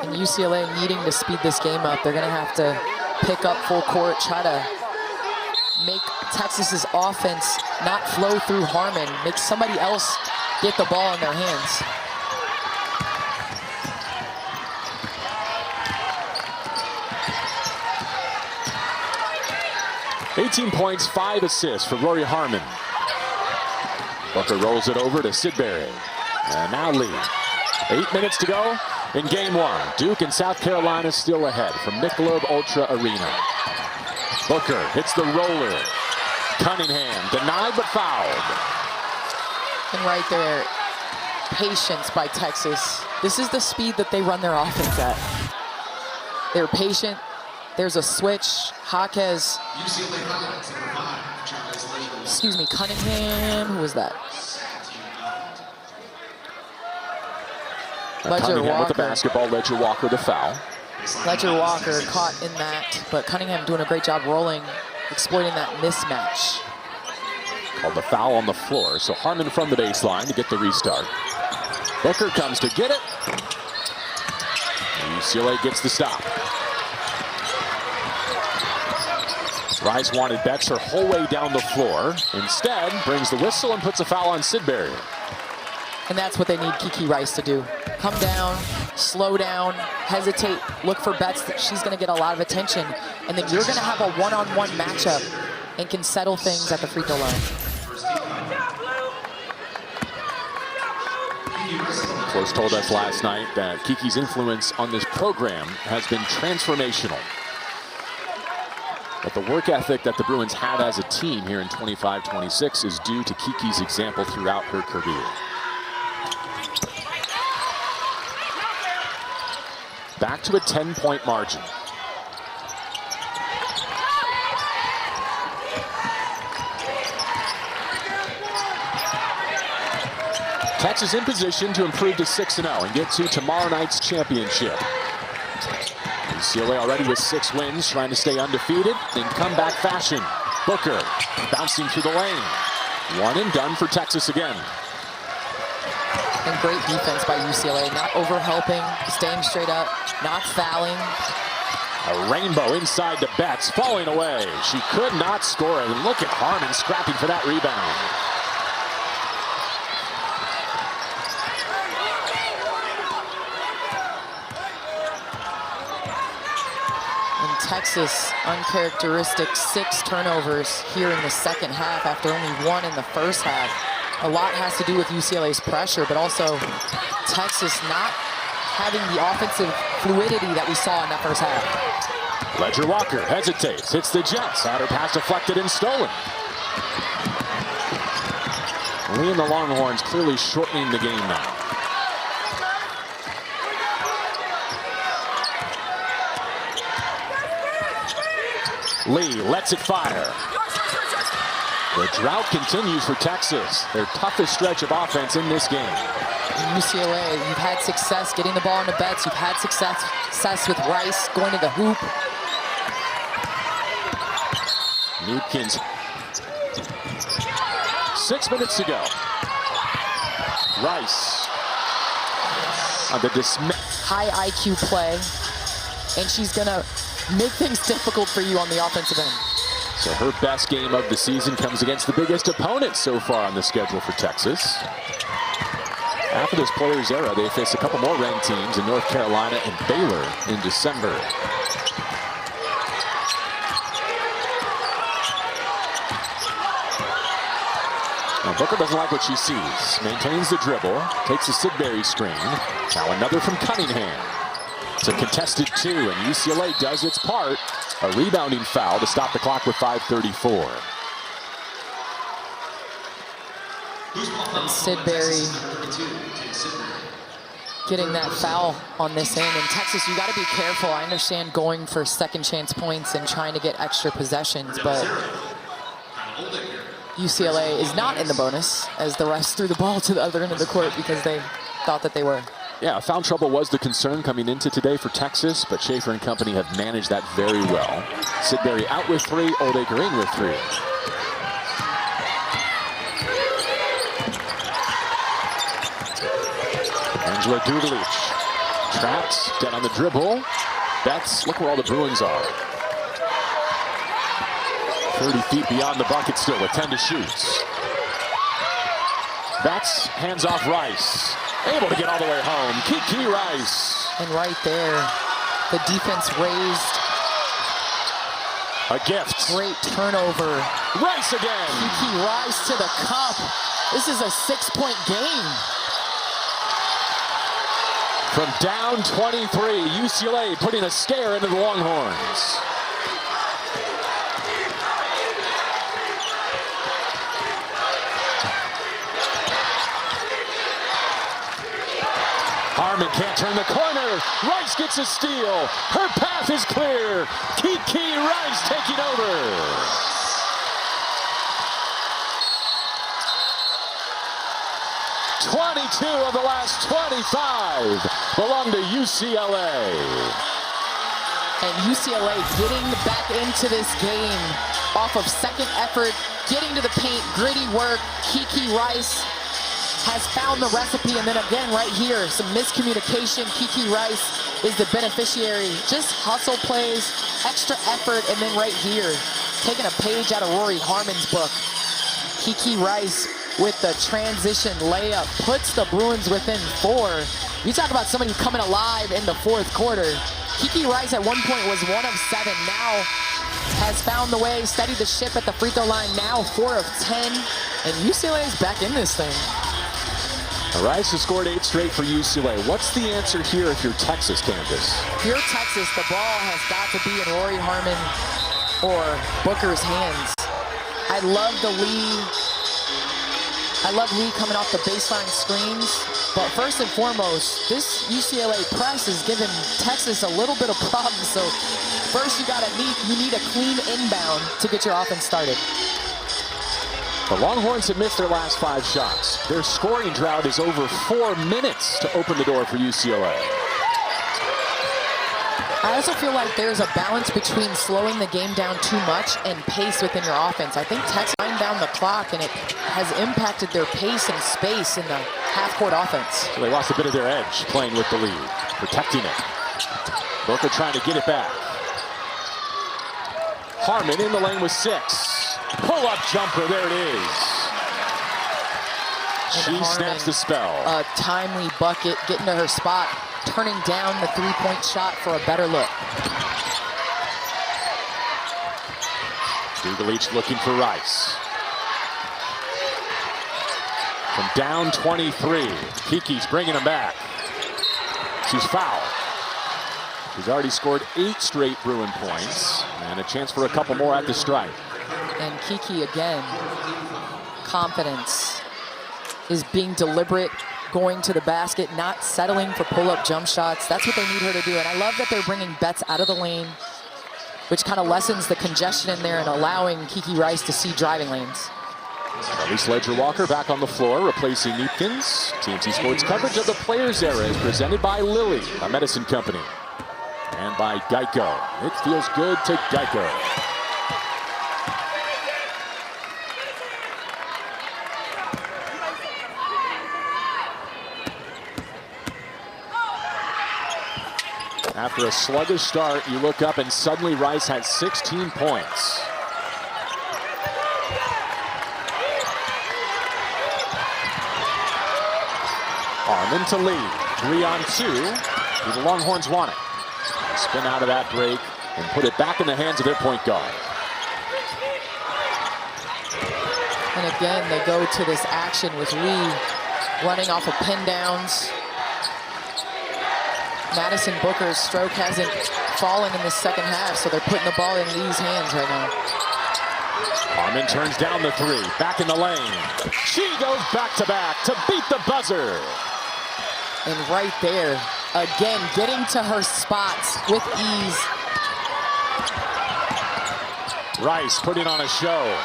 And UCLA needing to speed this game up. They're going to have to pick up full court, try to make Texas's offense not flow through Harmon, make somebody else get the ball in their hands. $18 points, 5 assists for Rory Harmon. Booker rolls it over to Sidbury. And now Lee. 8 minutes to go in game 1. Duke and South Carolina still ahead from Michelob Ultra Arena. Booker hits the roller. Cunningham denied but fouled. And right there, patience by Texas. This is the speed that they run their offense at. They're patient. There's a switch. Jaquez excuse me, Cunningham. Who was that? Cunningham with the basketball, Ledger Walker the foul. Ledger Walker caught in that, but Cunningham doing a great job rolling, exploiting that mismatch. Called the foul on the floor, so Harmon from the baseline to get the restart. Booker comes to get it. UCLA gets the stop. Rice wanted Betts her whole way down the floor. Instead, brings the whistle and puts a foul on Sidbury. And that's what they need Kiki Rice to do. Come down, slow down, hesitate, look for Betts. She's going to get a lot of attention. And then you're going to have a one-on-one matchup and can settle things at the free throw line. Close told us last night that Kiki's influence on this program has been transformational. But the work ethic that the Bruins have as a team here in 25-26 is due to Kiki's example throughout her career. Back to a 10-point margin. Texas in position to improve to 6-0 and get to tomorrow night's championship. UCLA already with 6 wins, trying to stay undefeated in comeback fashion. Booker bouncing through the lane. One and done for Texas again. And great defense by UCLA, not over-helping, staying straight up, not fouling. A rainbow inside to Betts, falling away. She could not score it. And look at Harmon scrapping for that rebound. Texas, uncharacteristic 6 turnovers here in the second half after only 1 in the first half. A lot has to do with UCLA's pressure, but also Texas not having the offensive fluidity that we saw in that first half. Ledger Walker hesitates, hits the Jets, had her pass deflected and stolen. Lee and the Longhorns clearly shortening the game now. Lee lets it fire. The drought continues for Texas, their toughest stretch of offense in this game. In UCLA, you've had success getting the ball into Betts. You've had success with Rice going to the hoop. Neepkins. 6 minutes to go. Rice. On the high IQ play, and she's gonna make things difficult for you on the offensive end. So her best game of the season comes against the biggest opponent so far on the schedule for Texas. After this players' era, they face a couple more ranked teams in North Carolina and Baylor in December. Now Booker doesn't like what she sees. Maintains the dribble, takes a Sidbury screen. Now another from Cunningham. It's a contested 2, and UCLA does its part. A rebounding foul to stop the clock with 5:34. And Sidbury getting that foul on this end. And Texas, you got to be careful. I understand going for second chance points and trying to get extra possessions, but UCLA is not in the bonus as the refs threw the ball to the other end of the court because they thought that they were. Yeah, foul trouble was the concern coming into today for Texas, but Schaefer and company have managed that very well. Sidbury out with 3, Odegaard in with 3. Angela Dudelich trapped, dead on the dribble. Betts, look where all the Bruins are. 30 feet beyond the bucket still with 10 to shoot. Betts hands off Rice. Able to get all the way home. Kiki Rice. And right there, the defense raised. A gift. Great turnover. Rice again. Kiki Rice to the cup. This is a 6-point game. From down 23, UCLA putting a scare into the Longhorns. Harmon can't turn the corner. Rice gets a steal. Her path is clear. Kiki Rice taking over. 22 of the last 25 belong to UCLA. And UCLA getting back into this game off of second effort, getting to the paint, gritty work. Kiki Rice has found the recipe, and then again right here, some miscommunication. Kiki Rice is the beneficiary. Just hustle plays, extra effort, and then right here, taking a page out of Rory Harmon's book. Kiki Rice with the transition layup puts the Bruins within 4. You talk about somebody coming alive in the fourth quarter. Kiki Rice at one point was 1 of 7, now has found the way, steadied the ship at the free throw line, now 4 of 10, and UCLA is back in this thing. Rice has scored 8 straight for UCLA. What's the answer here if you're Texas, Candace? If you're Texas, the ball has got to be in Rory Harmon or Booker's hands. I love Lee coming off the baseline screens, but first and foremost, this UCLA press is giving Texas a little bit of problems. So first you need a clean inbound to get your offense started. The Longhorns have missed their last 5 shots. Their scoring drought is over 4 minutes to open the door for UCLA. I also feel like there's a balance between slowing the game down too much and pace within your offense. I think Texas wind down the clock, and it has impacted their pace and space in the half-court offense. So they lost a bit of their edge playing with the lead, protecting it. Booker trying to get it back. Harmon in the lane with 6. Pull-up jumper, there it is. She snaps the spell. A timely bucket, getting to her spot, turning down the three-point shot for a better look. Dugalich looking for Rice. From down 23, Kiki's bringing him back. She's fouled. She's already scored 8 straight Bruin points, and a chance for a couple more at the strike. And Kiki again, confidence, is being deliberate, going to the basket, not settling for pull-up jump shots. That's what they need her to do. And I love that they're bringing Betts out of the lane, which kind of lessens the congestion in there and allowing Kiki Rice to see driving lanes. Elise Ledger-Walker back on the floor, replacing Neepkins. TNT Sports coverage of the Players Era is presented by Lilly, a medicine company, and by Geico. It feels good to Geico. After a sluggish start, you look up and suddenly Rice has 16 points. Harmon to lead. 3-on-2. The Longhorns want it. Spin out of that break and put it back in the hands of their point guard. And again, they go to this action with Lee running off of pin downs. Madison Booker's stroke hasn't fallen in the second half, so they're putting the ball in Lee's hands right now. Harmon turns down the 3, back in the lane. She goes back-to-back to beat the buzzer. And right there, again, getting to her spots with ease. Rice putting on a show.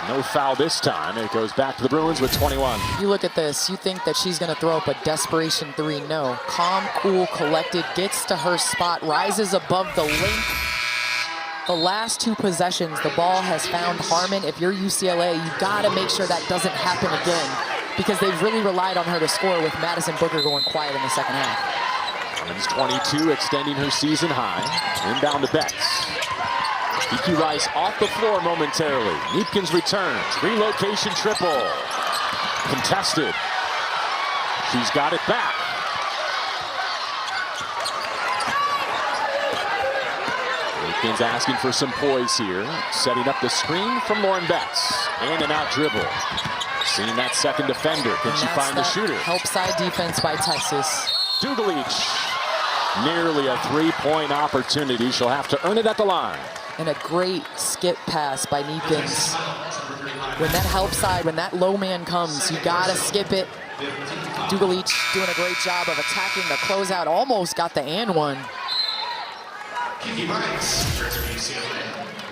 No foul this time. It goes back to the Bruins with 21. You look at this, you think that she's gonna throw up a desperation 3. No, calm, cool, collected, gets to her spot, rises above the link. The last 2 possessions, the ball has found Harmon. If you're UCLA, you gotta make sure that doesn't happen again, because they've really relied on her to score with Madison Booker going quiet in the second half. Harmon's 22, extending her season high. Inbound to Betts. Kiki Rice off the floor momentarily. Neepkins returns. Relocation triple. Contested. She's got it back. Neepkins asking for some poise here. Setting up the screen from Lauren Betts. And an out dribble. Seeing that second defender. Can she find the shooter? Help side defense by Texas. Dugalich. Nearly a 3-point opportunity. She'll have to earn it at the line. And a great skip pass by Neepkins. When that help side, when that low man comes, you gotta skip it. Dugalich doing a great job of attacking the closeout. Almost got the and one.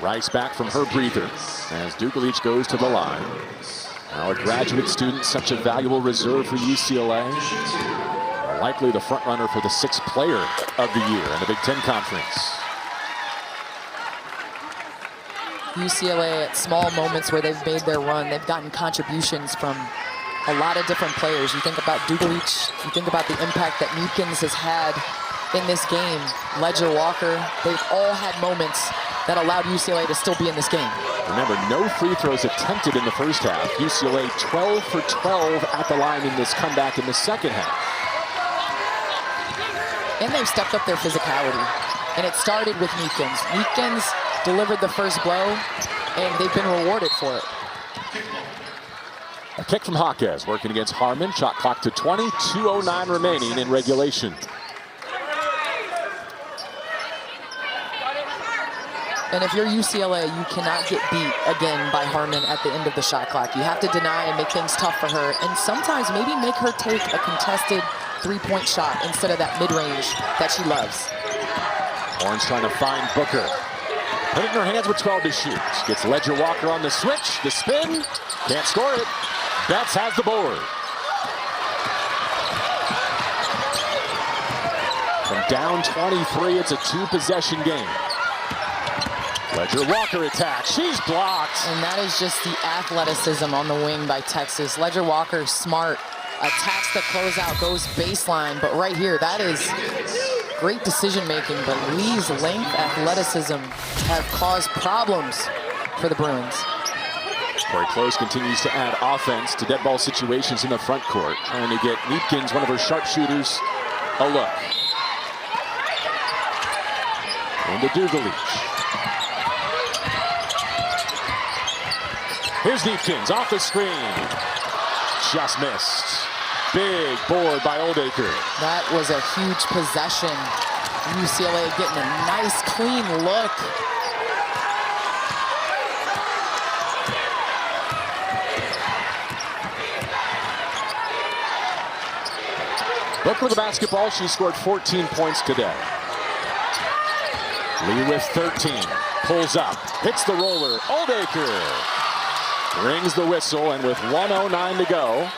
Rice back from her breather as Dugalich goes to the line. Now a graduate student, such a valuable reserve for UCLA. Likely the front runner for the 6th player of the year in the Big Ten Conference. UCLA at small moments where they've made their run, they've gotten contributions from a lot of different players. You think about Dugalich, you think about the impact that Neepkins has had in this game. Ledger Walker, they've all had moments that allowed UCLA to still be in this game. Remember, no free throws attempted in the first half. UCLA 12 for 12 at the line in this comeback in the second half. And they've stepped up their physicality. And it started with Neepkins. Neepkins delivered the first blow, and they've been rewarded for it. A kick from Jaquez, working against Harmon. Shot clock to 20, 2:09 remaining in regulation. And if you're UCLA, you cannot get beat again by Harmon at the end of the shot clock. You have to deny and make things tough for her, and sometimes maybe make her take a contested three-point shot instead of that mid-range that she loves. Horns trying to find Booker. Put it in her hands with 12 to shoot. Gets Ledger Walker on the switch, the spin. Can't score it. Betts has the board. From down 23, it's a 2-possession game. Ledger Walker attack. She's blocked. And that is just the athleticism on the wing by Texas. Ledger Walker, smart, attacks the closeout, goes baseline. But right here, that is great decision making. But Lee's length, athleticism have caused problems for the Bruins. Corey Close continues to add offense to dead ball situations in the front court, trying to get Neepkins, one of her sharpshooters, a look. Into Dugalich. Here's Neepkins off the screen. Just missed. Big board by Oldacre. That was a huge possession. UCLA getting a nice, clean look. Booker with the basketball. She scored 14 points today. Lee with 13. Pulls up. Hits the roller. Oldacre rings the whistle, and with 1:09 to go,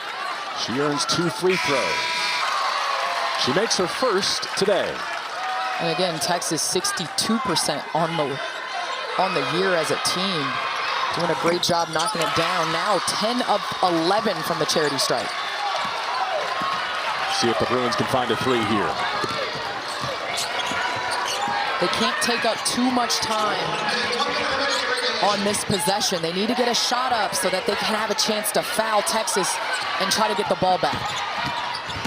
she earns 2 free throws. She makes her first today. And again, Texas 62% on the year as a team. Doing a great job knocking it down. Now 10 of 11 from the charity stripe. See if the Bruins can find a 3 here. They can't take up too much time on this possession. They need to get a shot up so that they can have a chance to foul Texas and try to get the ball back.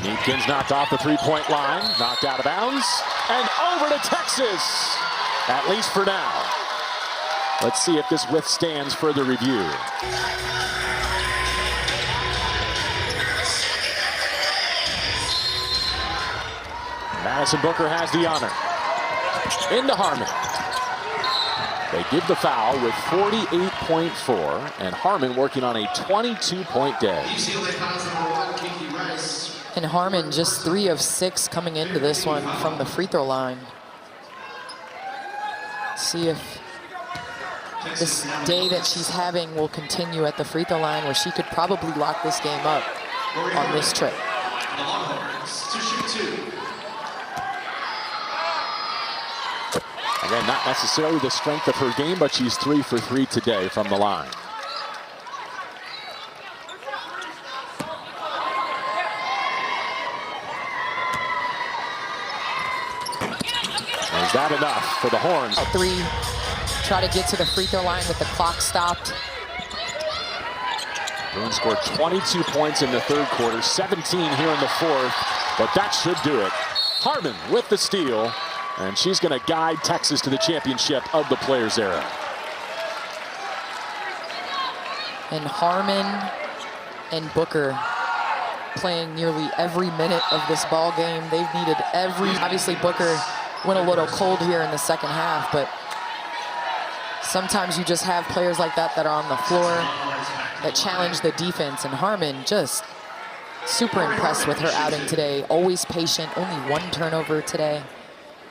Neepkins knocked off the 3-point line, knocked out of bounds, and over to Texas, at least for now. Let's see if this withstands further review. Madison Booker has the honor. Into Harmon. They give the foul with 48.4, and Harmon working on a 22-point day. And Harmon just 3 of 6 coming into this one from the free throw line. See if this day that she's having will continue at the free throw line, where she could probably lock this game up on this trip. The Longhorns to shoot 2. Again, not necessarily the strength of her game, but she's 3 for 3 today from the line. Is that enough for the Horns? 3, try to get to the free throw line with the clock stopped. Bruins scored 22 points in the third quarter, 17 here in the fourth, but that should do it. Harmon with the steal, and she's going to guide Texas to the championship of the Players era. And Harmon and Booker playing nearly every minute of this ball game. They've needed every, obviously Booker went a little cold here in the second half, but sometimes you just have players like that that are on the floor that challenge the defense, and Harmon just super impressed with her outing today. Always patient, only 1 turnover today.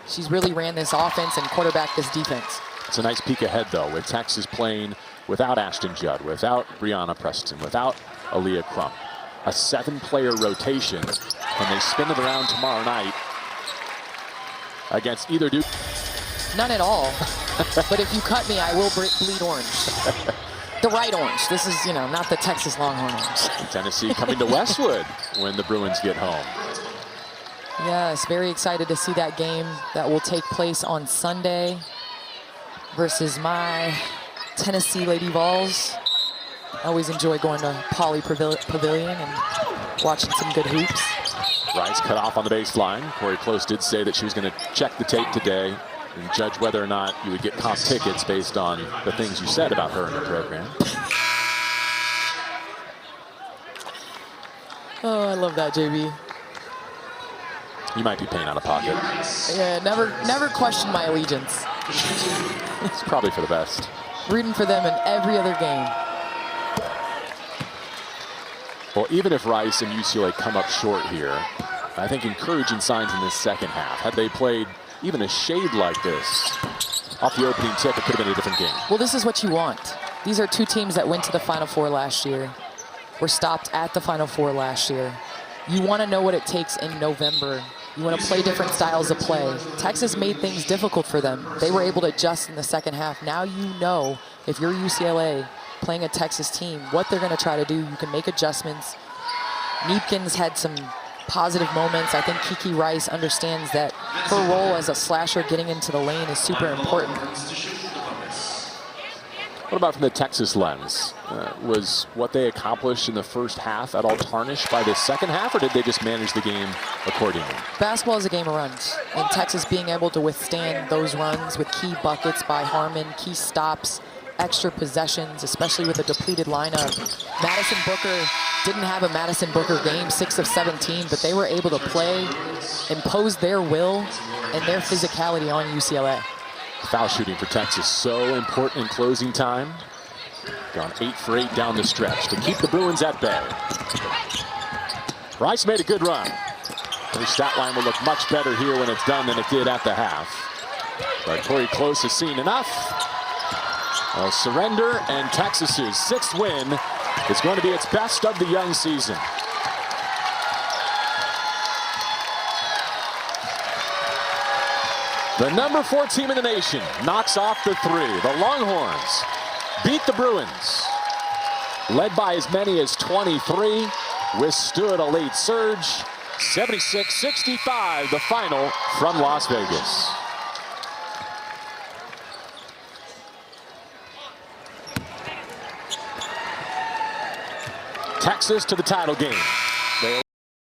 She's really ran this offense and quarterbacked this defense. It's a nice peek ahead, though, with Texas playing without Ashton Judd, without Brianna Preston, without Aaliyah Crump. A 7-player rotation, and they spin it around tomorrow night against either Duke. None at all. But if you cut me, I will bleed orange. The right orange. This is, not the Texas Longhorn orange. Tennessee coming to Westwood when the Bruins get home. Yes, very excited to see that game that will take place on Sunday versus my Tennessee Lady Vols. I always enjoy going to Pauley Pavilion and watching some good hoops. Rice cut off on the baseline. Corey Close did say that she was going to check the tape today and judge whether or not you would get comp tickets based on the things you said about her in her program. Oh, I love that, JB. You might be paying out of pocket. Yeah, never question my allegiance. It's probably for the best. Rooting for them in every other game. Well, even if Rice and UCLA come up short here, I think encouraging signs in this second half. Had they played even a shade like this off the opening tip, it could have been a different game. Well, this is what you want. These are two teams that went to the Final Four last year, were stopped at the Final Four last year. You want to know what it takes in November. You want to play different styles of play. Texas made things difficult for them. They were able to adjust in the second half. Now you know, if you're UCLA playing a Texas team, what they're going to try to do. You can make adjustments. Neepkins had some positive moments. I think Kiki Rice understands that her role as a slasher getting into the lane is super important. What about from the Texas lens? Was what they accomplished in the first half at all tarnished by the second half, or did they just manage the game accordingly? Basketball is a game of runs, and Texas being able to withstand those runs with key buckets by Harmon, key stops, extra possessions, especially with a depleted lineup. Madison Booker didn't have a Madison Booker game, 6 of 17, but they were able to play, impose their will and their physicality on UCLA. Foul shooting for Texas, so important in closing time. Gone 8 for 8 down the stretch to keep the Bruins at bay. Rice made a good run. Her stat line will look much better here when it's done than it did at the half. But Corey Close has seen enough. A surrender, and Texas's 6th win is going to be its best of the young season. The number 4 team in the nation knocks off the 3. The Longhorns beat the Bruins. Led by as many as 23, withstood a late surge. 76-65, the final from Las Vegas. Texas to the title game.